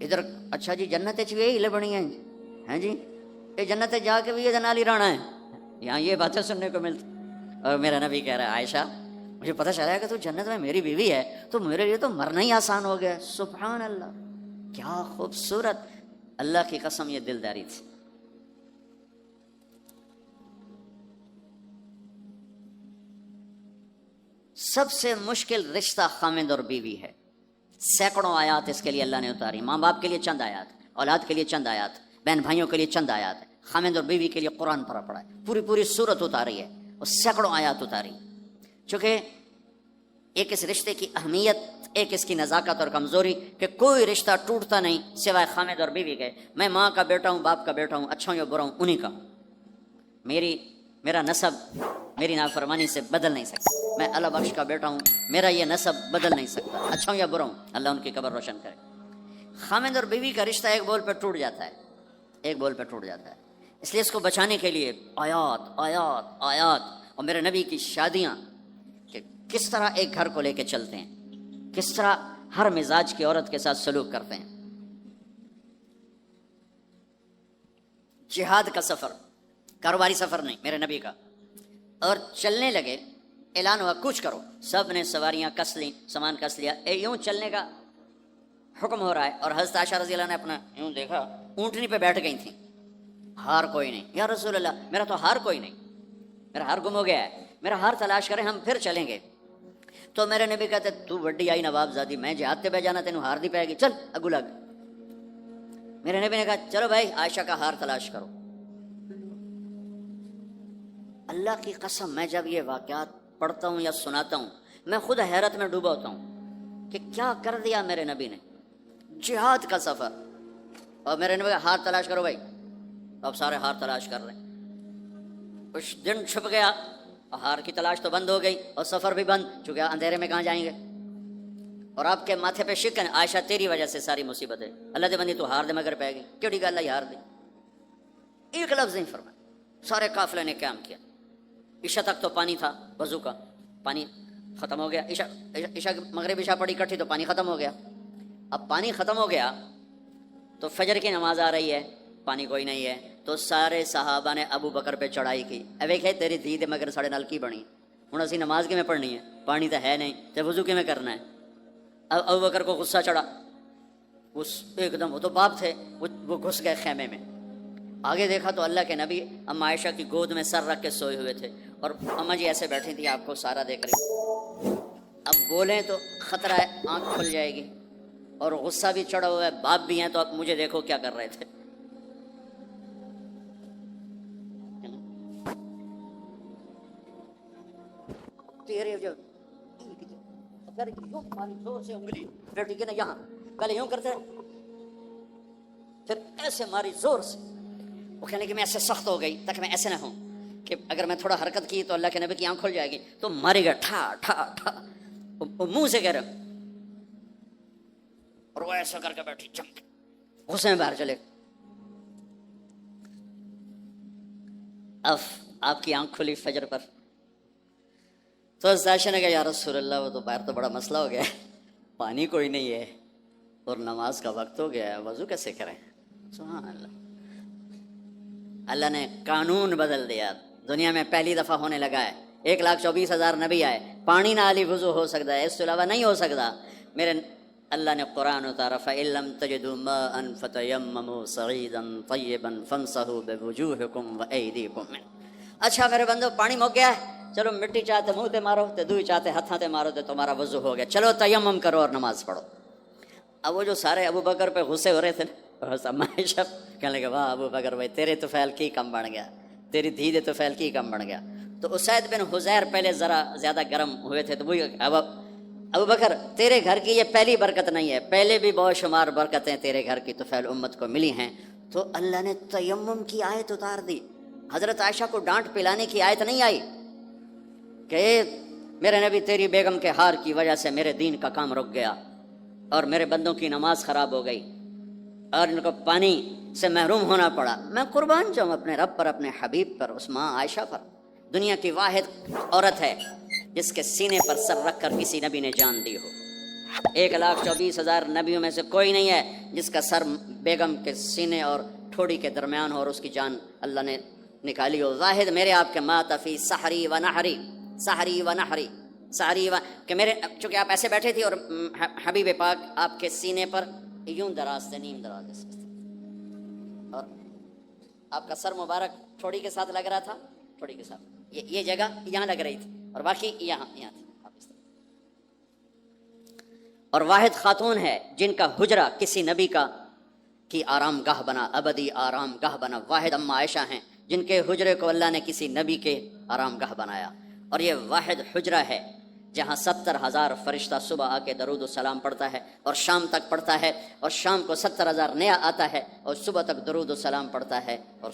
ادھر اچھا جی جنت یہی لبنی ہیں جی، یہ جنت جا کے بھی یہ نالی رانا ہے، یہاں یہ باتیں سننے کو ملتی۔ اور میرا نبی کہہ رہا ہے عائشہ مجھے پتہ چلا ہے کہ تو جنت میں میری بیوی ہے تو میرے لیے تو مرنا ہی آسان ہو گیا۔ سبحان اللہ، کیا خوبصورت، اللہ کی قسم یہ دلداری تھی۔ سب سے مشکل رشتہ خامد اور بیوی ہے، سینکڑوں آیات اس کے لیے اللہ نے اتاری، ماں باپ کے لیے چند آیات، اولاد کے لیے چند آیات، بہن بھائیوں کے لیے چند آیات، خامد اور بیوی کے لیے قرآن پڑھا ہے، پوری سورت اتاری ہے اور سینکڑوں آیات اتاری، چونکہ ایک اس رشتے کی اہمیت، ایک اس کی نزاکت اور کمزوری کہ کوئی رشتہ ٹوٹتا نہیں سوائے خامد اور بیوی کے۔ میں ماں کا بیٹا ہوں، باپ کا بیٹا ہوں، اچھا ہوں یا برا ہوں انہی کا ہوں، میرا نسب میری نافرمانی سے بدل نہیں سکتا، میں اللہ بخش کا بیٹا ہوں، میرا یہ نسب بدل نہیں سکتا، اچھا ہوں یا برا ہوں، اللہ ان کی قبر روشن کرے۔ خامد اور بیوی کا رشتہ ایک بول پہ ٹوٹ جاتا ہے، ایک بول پہ ٹوٹ جاتا ہے، اس لیے اس کو بچانے کے لیے آیات آیات آیات۔ اور میرے نبی کی شادیاں کہ کس طرح ایک گھر کو لے کے چلتے ہیں، کس طرح ہر مزاج کی عورت کے ساتھ سلوک کرتے ہیں۔ جہاد کا سفر، کاروباری سفر نہیں میرے نبی کا، اور چلنے لگے، اعلان ہوا کوچ کرو، سب نے سواریاں کس لیں، سامان کس لیا، یوں چلنے کا حکم ہو رہا ہے۔ اور حضرت عائشہ رضی اللہ نے اپنا یوں دیکھا، اونٹنی پہ بیٹھ گئی تھیں، ہار کوئی نہیں، یا رسول اللہ میرا تو ہار کوئی نہیں، میرا ہار گم ہو گیا ہے، میرا ہار تلاش کریں ہم پھر چلیں گے۔ تو میرے نبی کہتے تو وڈی آئی نواب زادی، میں جہاد تے پہ جانا تینوں ہار دی پائے گی، چل اگو لگ۔ میرے نبی نے کہا چلو بھائی عائشہ کا ہار تلاش کرو۔ اللہ کی قسم میں جب یہ واقعات پڑھتا ہوں یا سناتا ہوں میں خود حیرت میں ڈوبا ہوتا ہوں کہ کیا کر دیا میرے نبی نے، جہاد کا سفر، اور میرے نبی کا ہار تلاش کرو بھائی، اب سارے ہار تلاش کر رہے ہیں۔ کچھ دن چھپ گیا، ہار کی تلاش تو بند ہو گئی اور سفر بھی بند، چونکہ اندھیرے میں کہاں جائیں گے، اور آپ کے ماتھے پہ شکن، عائشہ تیری وجہ سے ساری مصیبت ہے، اللہ دے بندی تو ہار دے مگر پہ گئی، کیڑی گل ہے ہار دی، ایک لفظ نہیں فرمایا۔ سارے قافلے نے قیام کیا، عشاء تک تو پانی تھا وضو کا، پانی ختم ہو گیا، عشاء مغرب عشاء پڑی کٹھی تو پانی ختم ہو گیا۔ اب پانی ختم ہو گیا تو فجر کی نماز آ رہی ہے، پانی کوئی نہیں ہے، تو سارے صحابہ نے ابو بکر پہ چڑھائی کی، ویکھے تیری دھی تے مگر ساڑے نال کی بنی، ہن اسی نماز کیویں پڑھنی ہے، پانی تو ہے نہیں تے وضو کیویں کرنا ہے۔ اب ابو بکر کو غصہ چڑھا، اس ایک دم، وہ تو باپ تھے، وہ گھس گئے خیمے میں۔ آگے دیکھا تو اللہ کے نبی اما عائشہ کی گود میں سر رکھ کے سوئے ہوئے تھے، اور اما جی ایسے بیٹھی تھی، آپ کو سارا دیکھ رہی۔ اب بولیں تو خطرہ ہے آنکھ کھل جائے گی، اور غصہ بھی چڑھا ہوا ہے، باپ بھی ہیں، تو اب مجھے دیکھو کیا کر رہے تھے۔ تیرے جو اگر یوں ماری زور سے انگلی بیٹی کے نا یہاں، پہلے یوں کرتے پھر ایسے ماری زور سے، وہ کہنے کہ میں ایسے سخت ہو گئی تاکہ میں ایسے نہ ہوں کہ اگر میں تھوڑا حرکت کی تو اللہ کے نبی کی آنکھ کھل جائے گی، تو مارے گا ٹھا ٹھا ٹھا، وہ منہ سے کہہ رہا، اور وہ ایسا کر کے بیٹھی چمک، غصے میں باہر چلے۔ اب آپ کی آنکھ کھلی فجر پر، تو عائشہ نے کہا یا رسول اللہ وہ تو باہر تو بڑا مسئلہ ہو گیا ہے، پانی کوئی نہیں ہے، اور نماز کا وقت ہو گیا ہے، وضو کیسے کریں؟ سبحان اللہ، اللہ نے قانون بدل دیا، دنیا میں پہلی دفعہ ہونے لگا ہے۔ 1,24,000 نبی آئے، پانی نہ علی وضو ہو سکتا ہے، اس کے علاوہ نہیں ہو سکتا۔ میرے اللہ نے قرآن اتارا، فَإِن لَّمْ تَجِدُوا مَاءً فَتَيَمَّمُوا صَعِيدًا طَيِّبًا فَامْسَحُوا بِوُجُوهِكُمْ وَأَيْدِيكُم مِّنْهُ۔ اچھا میرے بندو، پانی مک گیا ہے، چلو مٹی چاہتے منہ تے مارو تے دوئی چاہتے ہتھاں تے مارو تے تمہارا وضو ہو گیا، چلو تیمم کرو اور نماز پڑھو۔ اب وہ جو سارے ابو بکر پہ غصے ہو رہے تھے نا، اما عائشہ کہنے لگے واہ ابو بکر بھائی، تیرے تو فعل کی کم بن گیا، تیری دھی دے تو فعل کی کم بن گیا۔ تو اسید بن حذیر پہلے ذرا زیادہ گرم ہوئے تھے، تو وہی ابو بکر تیرے گھر کی یہ پہلی برکت نہیں ہے، پہلے بھی بہت شمار برکتیں تیرے گھر کی تو فعل امت کو ملی ہیں۔ تو اللہ نے تیمم کی آیت اتار دی، حضرت عائشہ کو ڈانٹ پلانے کی آیت نہیں آئی کہ میرے نبی تیری بیگم کے ہار کی وجہ سے میرے دین کا کام رک گیا اور میرے بندوں کی نماز خراب ہو گئی اور ان کو پانی سے محروم ہونا پڑا۔ میں قربان جاؤں اپنے رب پر، اپنے حبیب پر، اس ماں عائشہ پر، دنیا کی واحد عورت ہے جس کے سینے پر سر رکھ کر کسی نبی نے جان دی ہو۔ 1,24,000 نبیوں میں سے کوئی نہیں ہے جس کا سر بیگم کے سینے اور ٹھوڑی کے درمیان ہو اور اس کی جان اللہ نے نکالی ہو۔ واحد میرے آپ کے مات فی سحری و نحری، سحری و نحری، سحری و، کہ میرے چونکہ آپ ایسے بیٹھے تھے اور حبیب پاک آپ کے سینے پر یوں دراز تھے، نیم دراز ایسے تھے، اور آپ کا سر مبارک ٹھوڑی کے ساتھ لگ رہا تھا، ٹھوڑی کے ساتھ یہ جگہ یہاں لگ رہی تھی اور باقی یہاں تھی۔ اور واحد خاتون ہے جن کا حجرہ کسی نبی کی آرام گاہ بنا، ابدی آرام گاہ بنا۔ واحد اما عائشہ ہیں جن کے حجرے کو اللہ نے کسی نبی کے آرام گاہ بنایا، اور یہ واحد حجرہ ہے جہاں 70,000 فرشتہ صبح آ کے درود و سلام پڑھتا ہے اور شام تک پڑھتا ہے، اور شام کو 70,000 نیا آتا ہے اور صبح تک درود و سلام پڑھتا ہے اور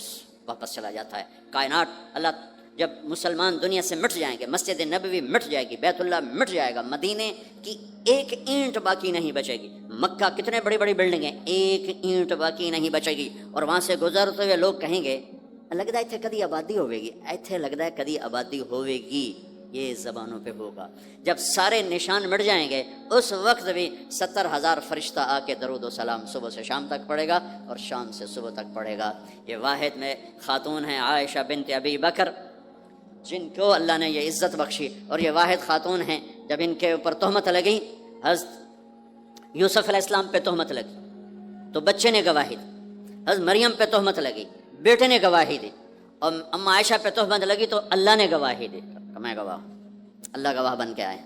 واپس چلا جاتا ہے۔ کائنات اللہ جب مسلمان دنیا سے مٹ جائیں گے، مسجد نبوی مٹ جائے گی، بیت اللہ مٹ جائے گا، مدینے کی ایک اینٹ باقی نہیں بچے گی، مکہ کتنے بڑی بڑی بلڈنگیں، ایک اینٹ باقی نہیں بچے گی، اور وہاں سے گزرتے ہوئے لوگ کہیں گے لگتا ہے اتنے کدی آبادی ہوئے گی، ایتھے لگتا ہے کدی آبادی ہوئے گی۔ یہ زبانوں پہ ہوگا، جب سارے نشان مٹ جائیں گے اس وقت بھی 70,000 فرشتہ آ کے درود و سلام صبح سے شام تک پڑھے گا اور شام سے صبح تک پڑھے گا۔ یہ واحد میں خاتون ہیں عائشہ بنت ابی بکر جن کو اللہ نے یہ عزت بخشی، اور یہ واحد خاتون ہیں جب ان کے اوپر تہمت لگی، حضرت یوسف علیہ السلام پہ تہمت لگی تو بچے نے گواہی دی، حضرت مریم پہ تہمت لگی بیٹے نے گواہی دی، اور اما عائشہ پہ تہمت لگی تو اللہ نے گواہی دی، میں گواہ، اللہ گواہ بن کے آئے۔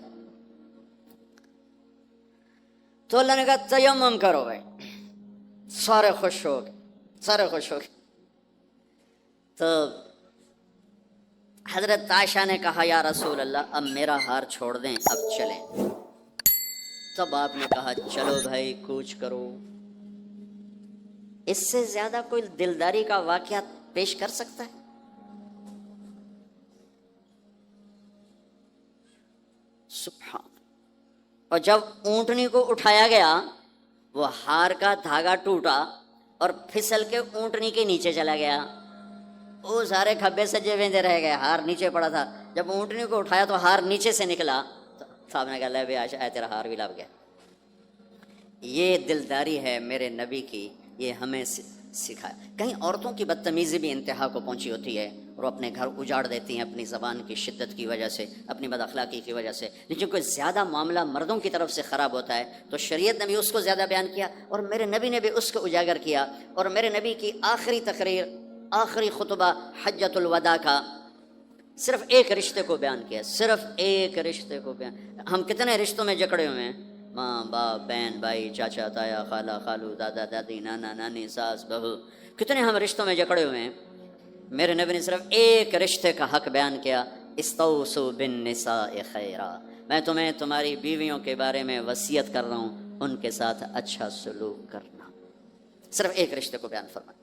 تو اللہ نے کہا تیمم کرو بھائی، سارے خوش ہو گئے، سارے خوش ہو گئے۔ تو حضرت عائشہ نے کہا یا رسول اللہ اب میرا ہار چھوڑ دیں، اب چلیں۔ تب آپ نے کہا چلو بھائی کوچ کرو۔ اس سے زیادہ کوئی دلداری کا واقعہ پیش کر سکتا ہے؟ سبحان۔ اور جب اونٹنی کو اٹھایا گیا وہ ہار کا دھاگا ٹوٹا اور پھسل کے اونٹنی کے نیچے چلا گیا، وہ سارے کھبے سجے ویندے رہ گئے، ہار نیچے پڑا تھا۔ جب اونٹنی کو اٹھایا تو ہار نیچے سے نکلا، تو صاحب نے کہا لے بھائی عائشہ تیرا ہار بھی لب گیا۔ یہ دلداری ہے میرے نبی کی، یہ ہمیں سکھایا۔ کہیں عورتوں کی بدتمیزی بھی انتہا کو پہنچی ہوتی ہے اور اپنے گھر اجاڑ دیتی ہیں اپنی زبان کی شدت کی وجہ سے، اپنی بد اخلاقی کی وجہ سے، لیکن کوئی زیادہ معاملہ مردوں کی طرف سے خراب ہوتا ہے تو شریعت نے بھی اس کو زیادہ بیان کیا اور میرے نبی نے بھی اس کو اجاگر کیا۔ اور میرے نبی کی آخری تقریر، آخری خطبہ حجۃ الوداع کا صرف ایک رشتے کو بیان کیا، صرف ایک رشتے کو بیان۔ ہم کتنے رشتوں میں جکڑے ہوئے ہیں، ماں باپ، بہن بھائی، چاچا تایا، خالہ خالو، دادا دادی، نانا نانی، ساس بہو، کتنے ہم رشتوں میں جکڑے ہوئے ہیں۔ میرے نبی نے صرف ایک رشتے کا حق بیان کیا، استوصوا بالنساء خیرا، میں تمہیں تمہاری بیویوں کے بارے میں وصیت کر رہا ہوں ان کے ساتھ اچھا سلوک کرنا۔ صرف ایک رشتے کو بیان فرمایا،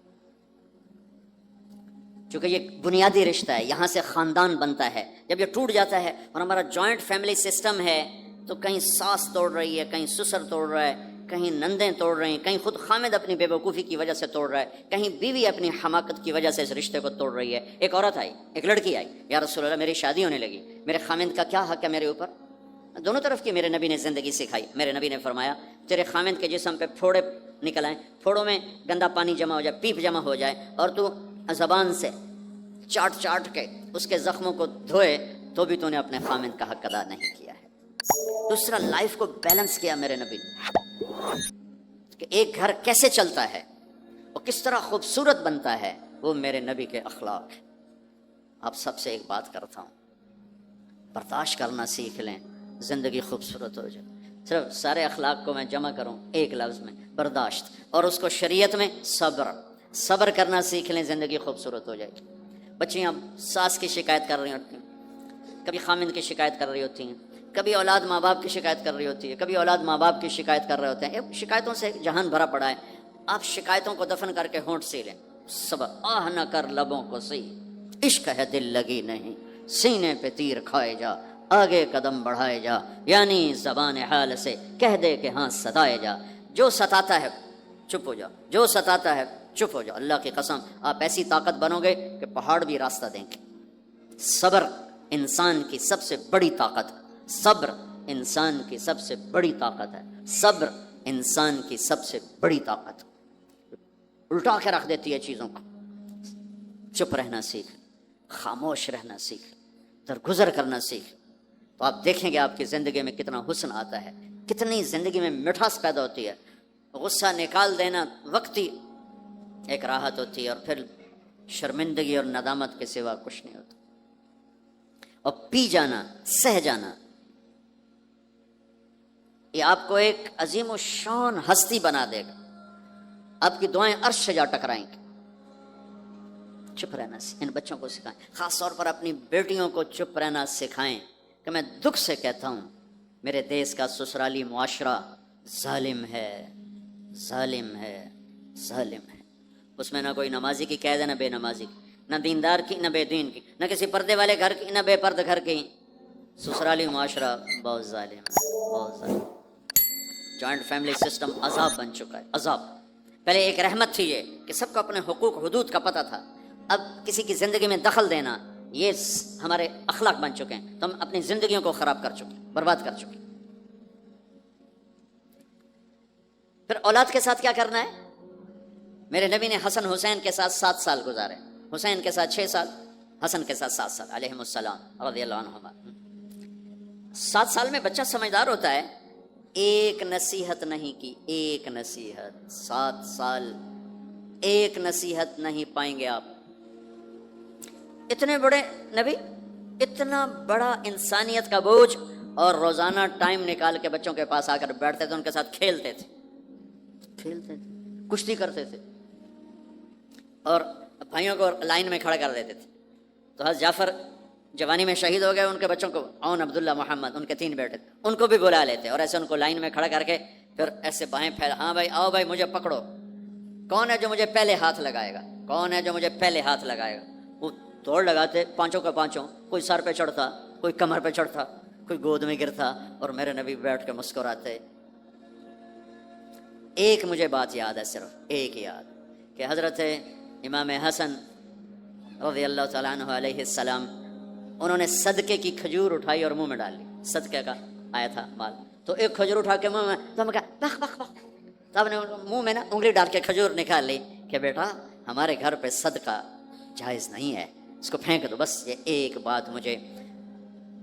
چونکہ یہ بنیادی رشتہ ہے، یہاں سے خاندان بنتا ہے۔ جب یہ ٹوٹ جاتا ہے اور ہمارا جوائنٹ فیملی سسٹم ہے تو کہیں ساس توڑ رہی ہے، کہیں سسر توڑ رہا ہے، کہیں نندیں توڑ رہی ہیں، کہیں خود خامد اپنی بے وقوفی کی وجہ سے توڑ رہا ہے، کہیں بیوی اپنی حماقت کی وجہ سے اس رشتے کو توڑ رہی ہے۔ ایک عورت آئی، ایک لڑکی آئی، یا رسول اللہ میری شادی ہونے لگی، میرے خامد کا کیا حق ہے میرے اوپر؟ دونوں طرف کی میرے نبی نے زندگی سکھائی۔ میرے نبی نے فرمایا تیرے خامند کے جسم پہ پھوڑے نکل آئیں، پھوڑوں میں گندا پانی جمع ہو جائے، پیپ جمع ہو جائے، اور تو زبان سے چاٹ چاٹ کے اس کے زخموں کو دھوئے، تو بھی تو نے اپنے خامند کا حق ادا نہیں کیا ہے۔ دوسرا، لائف کو بیلنس کیا میرے نبی نے، کہ ایک گھر کیسے چلتا ہے، وہ کس طرح خوبصورت بنتا ہے، وہ میرے نبی کے اخلاق ہیں۔ آپ سب سے ایک بات کرتا ہوں، برداشت کرنا سیکھ لیں، زندگی خوبصورت ہو جائے۔ صرف سارے اخلاق کو میں جمع کروں ایک لفظ میں، برداشت، اور اس کو شریعت میں صبر۔ صبر کرنا سیکھ لیں، زندگی خوبصورت ہو جائے گی۔ بچیاں ساس کی شکایت کر رہی ہوتی ہیں، کبھی خامند کی شکایت کر رہی ہوتی ہیں، کبھی اولاد ماں باپ کی شکایت کر رہی ہوتی ہے، کبھی اولاد ماں باپ کی شکایت کر رہے ہوتے ہیں۔ شکایتوں سے جہان بھرا پڑا ہے۔ آپ شکایتوں کو دفن کر کے ہونٹ سی لیں، صبر، آہ نہ کر لبوں کو سی، عشق ہے دل لگی نہیں، سینے پہ تیر کھائے جا، آگے قدم بڑھائے جا، یعنی زبان حال سے کہہ دے کہ ہاں ستائے جا۔ جو ستاتا ہے چپ ہو جاؤ، جو ستاتا ہے چپ ہو جاؤ۔ اللہ کی قسم آپ ایسی طاقت بنو گے کہ پہاڑ بھی راستہ دیں گے۔ صبر انسان کی سب سے بڑی طاقت ہے، صبر انسان کی سب سے بڑی طاقت ہے، صبر انسان کی سب سے بڑی طاقت، الٹا کے رکھ دیتی ہے چیزوں کو۔ چپ رہنا سیکھ، خاموش رہنا سیکھ، درگزر کرنا سیکھ، تو آپ دیکھیں گے آپ کی زندگی میں کتنا حسن آتا ہے، کتنی زندگی میں مٹھاس پیدا ہوتی ہے۔ غصہ نکال دینا وقتی ایک راحت ہوتی ہے، اور پھر شرمندگی اور ندامت کے سوا کچھ نہیں ہوتا۔ اور پی جانا، سہ جانا، یہ آپ کو ایک عظیم و شان ہستی بنا دے گا۔ آپ کی دعائیں عرش سے جا ٹکرائیں گی۔ چپ رہنا ان بچوں کو سکھائیں، خاص طور پر اپنی بیٹیوں کو چپ رہنا سکھائیں کہ میں دکھ سے کہتا ہوں میرے دیس کا سسرالی معاشرہ ظالم ہے، ظالم ہے، ظالم ہے۔ اس میں نہ کوئی نمازی کی قید ہے، نہ بے نمازی کی، نہ دیندار کی، نہ بے دین کی، نہ کسی پردے والے گھر کی، نہ بے پرد گھر کی۔ سسرالی معاشرہ بہت ظالم ہے، بہت ظالم۔ جوائنٹ فیملی سسٹم عذاب بن چکا ہے، عذاب۔ پہلے ایک رحمت تھی یہ کہ سب کو اپنے حقوق حدود کا پتہ تھا، اب کسی کی زندگی میں دخل دینا یہ ہمارے اخلاق بن چکے ہیں، تو ہم اپنی زندگیوں کو خراب کر چکے ہیں، برباد کر چکے ہیں۔ پھر اولاد کے ساتھ کیا کرنا ہے؟ میرے نبی نے حسن حسین کے ساتھ 7 سال گزارے، حسین کے ساتھ 6 سال، حسن کے ساتھ 7 سال علیہم السلام رضی اللہ عنہما۔ 7 سال میں بچہ سمجھدار ہوتا ہے، ایک نصیحت نہیں کی، ایک نصیحت، 7 سال ایک نصیحت نہیں پائیں گے آپ۔ اتنے بڑے نبی، اتنا بڑا انسانیت کا بوجھ، اور روزانہ ٹائم نکال کے بچوں کے پاس آ کر بیٹھتے تھے، ان کے ساتھ کھیلتے تھے، کشتی کرتے تھے، اور بھائیوں کو لائن میں کھڑا کر دیتے تھے۔ تو حضرت جعفر جوانی میں شہید ہو گئے، ان کے بچوں کو، عون، عبداللہ، محمد، ان کے 3 بیٹے تھے، ان کو بھی بلا لیتے اور ایسے ان کو لائن میں کھڑا کر کے پھر ایسے بائیں پھیلا، ہاں بھائی آؤ بھائی مجھے پکڑو، کون ہے جو مجھے پہلے ہاتھ لگائے گا، کون ہے جو مجھے پہلے ہاتھ لگائے گا۔ وہ دوڑ لگاتے، پانچوں کا پانچوں، کوئی سر پہ چڑھتا، کوئی کمر پہ چڑھتا، کوئی گود میں گرتا، اور میرے نبی بیٹھ کے مسکراتے۔ ایک مجھے بات یاد ہے، صرف ایک یاد، کہ حضرت امام حسن رضی اللہ تعالیٰ عنہ علیہ السلام، انہوں نے صدقے کی کھجور اٹھائی اور منہ میں ڈال لی، صدقے کا آیا تھا مال، تو ایک کھجور اٹھا کے منہ میں، تو ہم کہا بخ بخ بخ، تب نے منہ میں نا انگلی ڈال کے کھجور نکال لی کہ بیٹا ہمارے گھر پہ صدقہ جائز نہیں ہے، اس کو پھینک دو۔ بس یہ ایک بات مجھے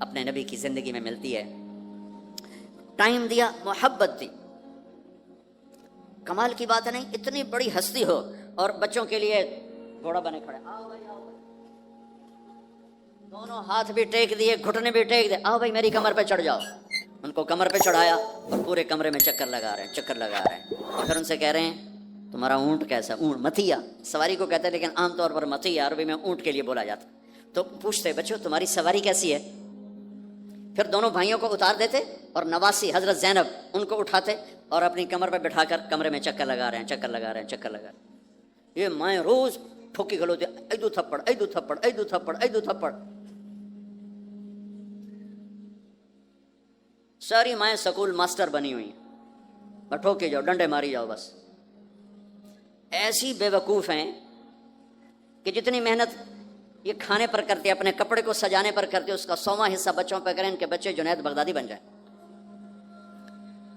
اپنے نبی کی زندگی میں ملتی ہے، ٹائم دیا، محبت دی۔ کمال کی بات ہے نہیں، اتنی بڑی ہستی ہو اور بچوں کے لیے گھوڑا بنے کھڑے، آؤ بھائی آؤ بھائی، دونوں ہاتھ بھی ٹیک دیے، گھٹنے بھی ٹیک دیے، آؤ بھائی میری کمر پہ چڑھ جاؤ۔ ان کو کمر پہ چڑھایا اور پورے کمرے میں چکر لگا رہے ہیں، چکر لگا رہے ہیں، اور پھر ان سے کہہ رہے ہیں تمہارا اونٹ کیسا؟ اونٹ متیا سواری کو کہتے ہیں، لیکن عام طور پر متیا عربی میں اونٹ کے لیے بولا جاتا۔ تو پوچھتے بچوں تمہاری سواری کیسی ہے؟ پھر دونوں بھائیوں کو اتار دیتے اور نواسی حضرت زینب ان کو اٹھاتے اور اپنی کمر پہ بٹھا کر کمرے میں چکر لگا رہے ہیں، چکر لگا رہے ہیں، چکر لگا رہے ہیں۔ یہ مائیں روز ٹھوکی کھلوتے، ایدو تھپڑ، ایدو تھپڑ، ایدو تھپڑ، ایدو تھپڑ۔ ساری مائیں سکول ماسٹر بنی ہوئی ہیں، اور ٹھوکے جاؤ، ڈنڈے ماری جاؤ، بس ایسی بے وقوف ہیں کہ جتنی محنت یہ کھانے پر کرتے، اپنے کپڑے کو سجانے پر کرتے، اس کا 100واں حصہ بچوں پہ کریں، ان کے بچے جنید بغدادی بن جائیں۔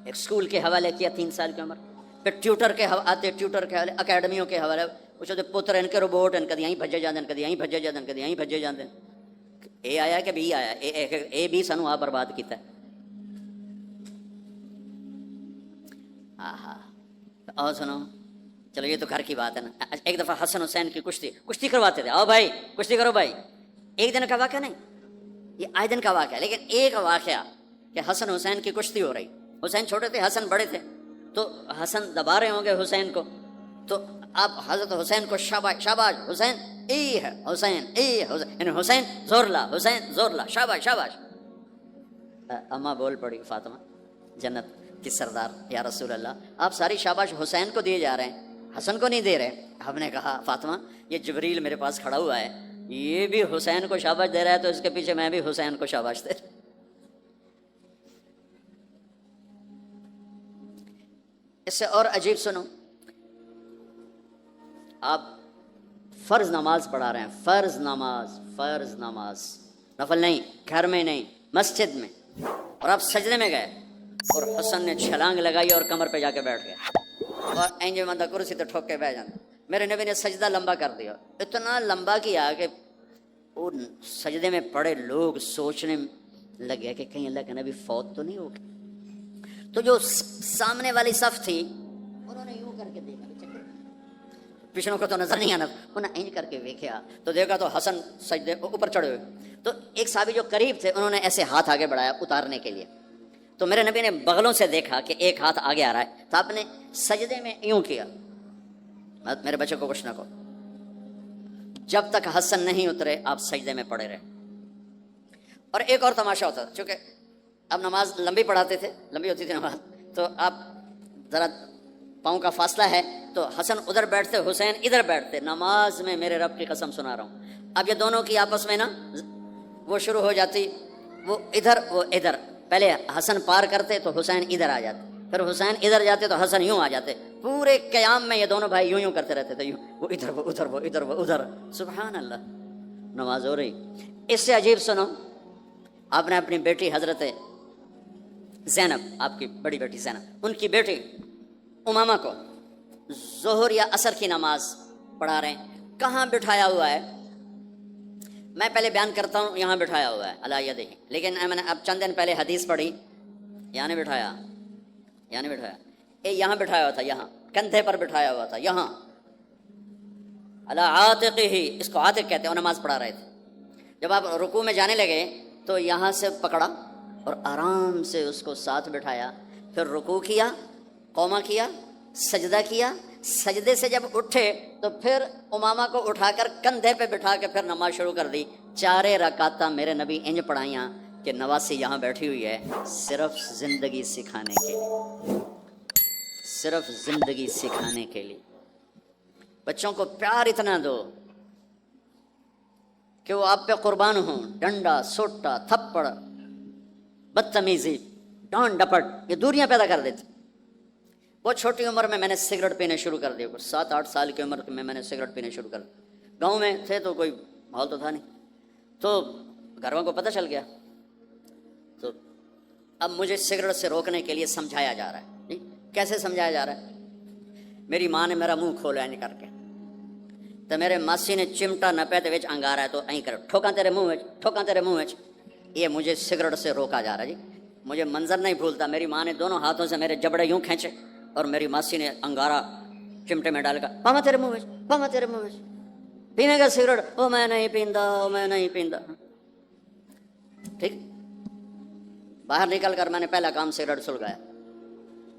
ایک اسکول کے حوالے کیا 3 سال کی عمر، پھر ٹیوٹر کے آتے، ٹیوٹر کے حوالے، اکیڈمیوں کے حوالے، وہ پتر ان کے روبوٹ ان کدی بھجے جاندے، کدی بھجے جاندے، کدی بھجے جاندے. اے آیا کہ بی آیا، اے بھی سانو آ برباد کیتا ہے. اور سنو، چلو یہ تو گھر کی بات ہے نا. ایک دفعہ حسن حسین کی کشتی کرواتے تھے، آؤ بھائی کشتی کرو بھائی. ایک دن کا واقعہ نہیں، یہ آئے دن کا واقعہ. لیکن ایک واقعہ کہ حسن حسین کی کشتی ہو رہی، حسین چھوٹے تھے، حسن بڑے تھے، تو حسن دبا رہے ہوں گے حسین کو، تو آپ حضرت حسین کو شاباش شاباش حسین ای ہے، حسین ای حسین، یعنی حسین زور لا، حسین زور لا، شاباش شاباش. اماں بول پڑی فاطمہ جنت کی سردار، یا رسول اللہ آپ ساری شاباش حسین کو دیے جا رہے ہیں، حسن کو نہیں دے رہے. ہم نے کہا فاطمہ یہ جبریل میرے پاس کھڑا ہوا ہے، یہ بھی حسین کو شاباش دے رہا ہے، تو اس کے پیچھے میں بھی حسین کو شاباش دے رہا. اس سے اور عجیب سنو، آپ فرض نماز پڑھا رہے ہیں، فرض نماز نفل نہیں، گھر میں نہیں مسجد میں، اور آپ سجدے میں گئے اور حسن نے چھلانگ لگائی اور کمر پہ جا کے بیٹھ گیا، اور اینجے بندہ کرسی تو ٹھوک کے بیٹھ جاتا. میرے نبی نے سجدہ لمبا کر دیا، اتنا لمبا کیا کہ وہ سجدے میں پڑے لوگ سوچنے لگے کہ کہیں اللہ کے نبی فوت تو نہیں ہو گئے. تو جو سامنے والی صف تھی انہوں نے یوں کر کے دیکھا، پچھلوں کو تو نظر نہیں آنا، انہوں نے اینج کر کے دیکھا تو دیکھا تو حسن سجدے اوپر چڑھے ہوئے. تو ایک صحابی جو قریب تھے انہوں نے ایسے ہاتھ آگے بڑھایا اتارنے کے لیے، تو میرے نبی نے بغلوں سے دیکھا کہ ایک ہاتھ آگے آ رہا ہے، تو آپ نے سجدے میں یوں کیا، میرے بچے کو کچھ نہ کہو، جب تک حسن نہیں اترے آپ سجدے میں پڑے رہے. اور ایک اور تماشا ہوتا تھا، چونکہ اب نماز لمبی پڑھاتے تھے، لمبی ہوتی تھی نماز، تو آپ ذرا پاؤں کا فاصلہ ہے، تو حسن ادھر بیٹھتے حسین ادھر بیٹھتے. نماز میں میرے رب کی قسم سنا رہا ہوں، اب یہ دونوں کی آپس میں نا وہ شروع ہو جاتی، وہ ادھر وہ ادھر. پہلے حسن پار کرتے تو حسین ادھر آ جاتے، پھر حسین ادھر جاتے تو حسن یوں آ جاتے. پورے قیام میں یہ دونوں بھائی یوں یوں کرتے رہتے تھے، یوں، وہ ادھر وہ ادھر وہ ادھر وہ ادھر. سبحان اللہ، نماز ہو رہی. اس سے عجیب سنو، آپ نے اپنی بیٹی حضرت زینب، آپ کی بڑی بیٹی زینب، ان کی بیٹی امامہ کو ظہر یا عصر کی نماز پڑھا رہے ہیں، کہاں بٹھایا ہوا ہے؟ میں پہلے بیان کرتا ہوں، یہاں بٹھایا ہوا ہے علی یدہ، لیکن میں نے اب چند دن پہلے حدیث پڑھی، یہاں نہیں بٹھایا، یہاں نہیں بٹھایا، یہاں بٹھایا ہوا تھا، یہاں کندھے پر بٹھایا ہوا تھا، یہاں علی عاتقہ، اس کو عاتق کہتے ہیں. اور نماز پڑھا رہے تھے. جب آپ رکوع میں جانے لگے تو یہاں سے پکڑا اور آرام سے اس کو ساتھ بٹھایا، پھر رکوع کیا، قومہ کیا، سجدہ کیا، سجدے سے جب اٹھے تو پھر امامہ کو اٹھا کر کندھے پہ بٹھا کے پھر نماز شروع کر دی. 4 رکعتاں میرے نبی انج پڑھائیاں کہ نواسی یہاں بیٹھی ہوئی ہے صرف زندگی سکھانے کے لیے، صرف زندگی سکھانے کے لیے. بچوں کو پیار اتنا دو کہ وہ آپ پہ قربان ہوں. ڈنڈا، سوٹا، تھپڑ، بدتمیزی، ڈانٹ ڈپٹ، یہ دوریاں پیدا کر دیتی. بہت چھوٹی عمر میں نے سگریٹ پینے شروع کر دیے، 7-8 سال کی عمر میں نے سگریٹ پینے شروع کر دی. گاؤں میں تھے تو کوئی ماحول تو تھا نہیں، تو گھر والوں کو پتہ چل گیا. تو اب مجھے سگریٹ سے روکنے کے لیے سمجھایا جا رہا ہے. کیسے سمجھایا جا رہا ہے؟ میری ماں نے میرا منہ کھولا نہیں کر کے، تو میرے ماسی نے چمٹا نپے تے وچ انگارا ہے تو این کر ٹھوکاں تیرے منہ وچ، ٹھوکاں تیرے منہ وچ. یہ مجھے سگریٹ سے روکا جا رہا ہے. جی مجھے منظر نہیں بھولتا، میری ماں نے دونوں ہاتھوں سے میرے جبڑے یوں کھینچے اور میری ماسی نے انگارا چمٹے میں ڈال کر، پاما تیرے منہ وچ، پاما تیرے منہ وچ، پینے کا سگریٹ؟ او میں نہیں پیندا، او میں نہیں پیندا. ٹھیک، باہر نکل کر میں نے پہلا کام سگریٹ سلگایا.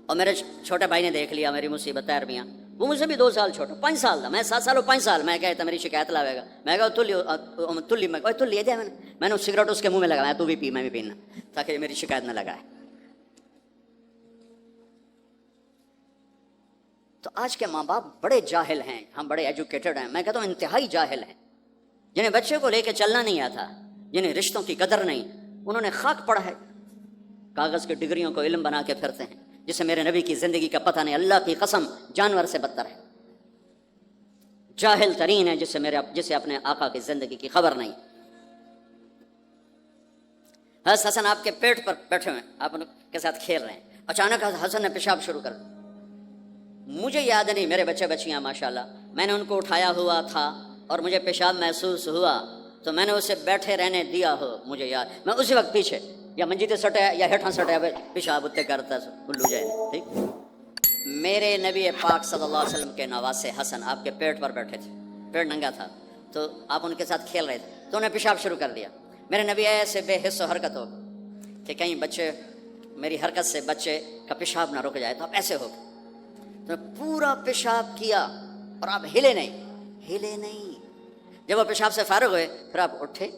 اور میرے چھوٹے بھائی نے دیکھ لیا میری مصیبت تیربیاں. وہ مجھ سے بھی 2 سال چھوٹا، 5 سال تھا، میں 7 سال اور 5 سال. میں کہتا میری شکایت لاوے گا، میں کہا تلی میں دیا میں نے سگریٹ اس کے منہ میں لگایا، تو بھی پی میں بھی پینا، تاکہ میری شکایت نہ لگائے. تو آج کے ماں باپ بڑے جاہل ہیں، ہم بڑے ایجوکیٹڈ ہیں، میں کہتا ہوں انتہائی جاہل ہیں. جنہیں بچے کو لے کے چلنا نہیں آتا، جنہیں رشتوں کی قدر نہیں، انہوں نے خاک پڑا ہے، کاغذ کی ڈگریوں کو علم بنا کے پھرتے ہیں، جسے میرے نبی کی زندگی کا پتہ نہیں. اللہ کی قسم جانور سے بدتر ہے، جاہل ترین ہے جسے اپنے آقا کی زندگی کی خبر نہیں. حسن آپ کے پیٹ پر بیٹھے ہوئے، آپ ان کے ساتھ کھیل رہے ہیں، اچانک حسن نے پیشاب شروع کر دیا. مجھے یاد نہیں، میرے بچے بچیاں ماشاءاللہ، میں نے ان کو اٹھایا ہوا تھا اور مجھے پیشاب محسوس ہوا تو میں نے اسے بیٹھے رہنے دیا ہو. مجھے یاد، میں اسی وقت پیچھے یا منجی تے سٹے یا ہیٹھاں سٹے پیشاب اتنے کرتا الو جائے. ٹھیک، میرے نبی پاک صلی اللہ علیہ وسلم کے نواسے حسن آپ کے پیٹ پر بیٹھے تھے، پیٹ ننگا تھا تو آپ ان کے ساتھ کھیل رہے تھے تو انہیں پیشاب شروع کر دیا. میرے نبی ایسے بے حس و حرکت ہو کہ کہیں بچے میری حرکت سے بچے کا پیشاب نہ رک جائے، تو آپ ایسے ہو تو پورا پیشاب کیا اور آپ ہلے نہیں. جب وہ پیشاب سے فارغ ہوئے پھر آپ اٹھے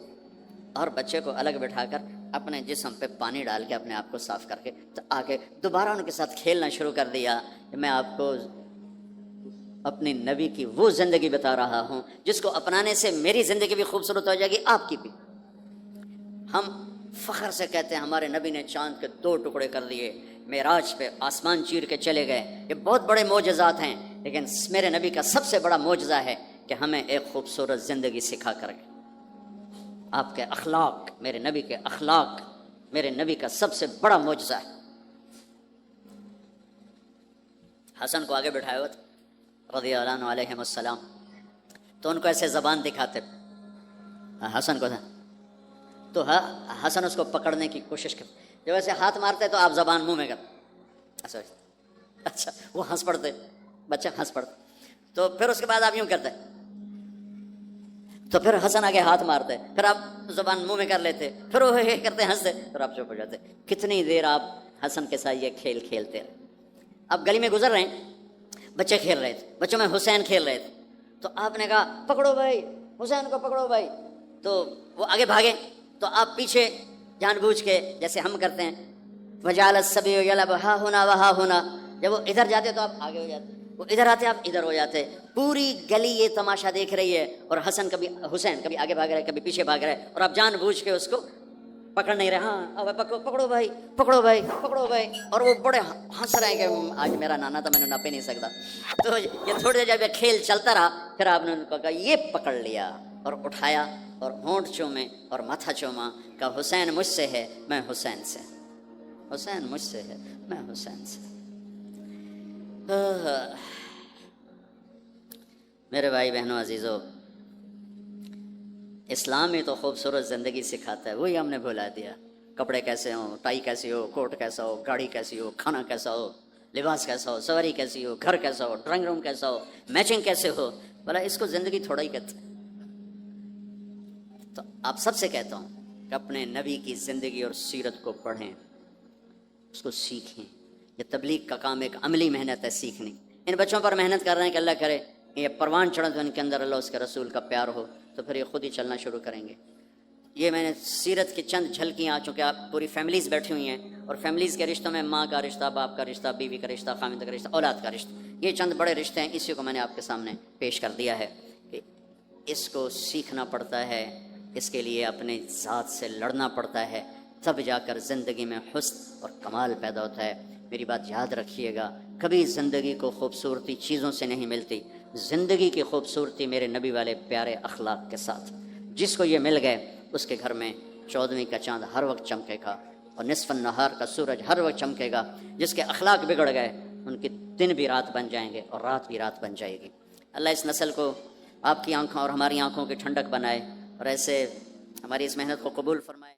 اور بچے کو الگ بٹھا کر اپنے جسم پہ پانی ڈال کے اپنے آپ کو صاف کر کے تو آگے دوبارہ ان کے ساتھ کھیلنا شروع کر دیا. کہ میں آپ کو اپنی نبی کی وہ زندگی بتا رہا ہوں جس کو اپنانے سے میری زندگی بھی خوبصورت ہو جائے گی، آپ کی بھی. ہم فخر سے کہتے ہیں ہمارے نبی نے چاند کے 2 ٹکڑے کر دیے، معراج پہ آسمان چیر کے چلے گئے. یہ بہت بڑے معجزات ہیں، لیکن میرے نبی کا سب سے بڑا معجزہ ہے کہ ہمیں ایک خوبصورت زندگی سکھا کر گئے. آپ کے اخلاق، میرے نبی کے اخلاق میرے نبی کا سب سے بڑا معجزہ ہے. حسن کو آگے بٹھایا ہوا تھا رضی اللہ عنہ علیہ السلام، تو ان کو ایسے زبان دکھاتے حسن کو تو حسن اس کو پکڑنے کی کوشش کرتے، جب ایسے ہاتھ مارتے تو آپ زبان منہ میں کرتے. اچھا وہ ہنس پڑتے، بچہ ہنس پڑتا. تو پھر اس کے بعد آپ یوں کرتے تو پھر حسن آگے ہاتھ مارتے، پھر آپ زبان منہ میں کر لیتے، پھر وہ کرتے ہنستے، پھر آپ چپ ہو جاتے. کتنی دیر آپ حسن کے ساتھ یہ کھیل کھیلتے رہے. اب گلی میں گزر رہے ہیں، بچے کھیل رہے تھے، بچوں میں حسین کھیل رہے تھے، تو آپ نے کہا پکڑو بھائی حسین کو، پکڑو بھائی. تو وہ آگے بھاگے تو آپ پیچھے جان بوجھ کے جیسے ہم کرتے ہیں وجعل السبیل یلعب ہا ہنا وہا ہونا، جب وہ ادھر جاتے تو آپ آگے ہو جاتے، وہ ادھر آتے آپ ادھر ہو جاتے. پوری گلی یہ تماشا دیکھ رہی ہے اور حسین کبھی آگے بھاگ رہا ہے کبھی پیچھے بھاگ رہا ہے، اور آپ جان بوجھ کے اس کو پکڑ نہیں رہے. ہاں پکڑو بھائی پکڑو بھائی پکڑو بھائی، اور وہ بڑے ہنس رہے ہیں کہ آج میرا نانا تھا میں نے ناپ ہی نہیں سکتا. تو یہ تھوڑی دیر جب یہ کھیل چلتا رہا پھر آپ نے ان کو کہا یہ پکڑ لیا اور اٹھایا اور ہونٹ چومے اور ماتھا چوما، کہ حسین مجھ سے ہے میں حسین سے، حسین مجھ سے ہے میں حسین سے. میرے بھائی بہنوں عزیزو، اسلام ہی تو خوبصورت زندگی سکھاتا ہے، وہی ہم نے بھلا دیا. کپڑے کیسے ہوں، ٹائی کیسی ہو، کوٹ کیسا ہو، گاڑی کیسی ہو، کھانا کیسا ہو، لباس کیسا ہو، سواری کیسی ہو، گھر کیسا ہو، ڈرائنگ روم کیسا ہو، میچنگ کیسے ہو. بھلا اس کو زندگی تھوڑا ہی کہتے. تو آپ سب سے کہتا ہوں کہ اپنے نبی کی زندگی اور سیرت کو پڑھیں، اس کو سیکھیں. یہ تبلیغ کا کام ایک عملی محنت ہے، سیکھنی. ان بچوں پر محنت کر رہے ہیں کہ اللہ کرے یہ پروان چڑھے تو ان کے اندر اللہ اس کے رسول کا پیار ہو، تو پھر یہ خود ہی چلنا شروع کریں گے. یہ میں نے سیرت کی چند جھلکیاں، چونکہ آپ پوری فیملیز بیٹھی ہوئی ہیں اور فیملیز کے رشتوں میں ماں کا رشتہ، باپ کا رشتہ، بیوی کا رشتہ، خاوند کا رشتہ، اولاد کا رشتہ، یہ چند بڑے رشتے ہیں. اسی کو میں نے آپ کے سامنے پیش کر دیا ہے کہ اس کو سیکھنا پڑتا ہے، اس کے لیے اپنے ذات سے لڑنا پڑتا ہے، تب جا کر زندگی میں حسن اور کمال پیدا ہوتا ہے. میری بات یاد رکھیے گا، کبھی زندگی کو خوبصورتی چیزوں سے نہیں ملتی، زندگی کی خوبصورتی میرے نبی والے پیارے اخلاق کے ساتھ. جس کو یہ مل گئے اس کے گھر میں 14ویں کا چاند ہر وقت چمکے گا اور نصف النہار کا سورج ہر وقت چمکے گا. جس کے اخلاق بگڑ گئے ان کے دن بھی رات بن جائیں گے اور رات بھی رات بن جائے گی. اللہ اس نسل کو آپ کی آنکھوں اور ہماری آنکھوں کی ٹھنڈک بنائے اور ایسے ہماری اس محنت کو قبول فرمائے.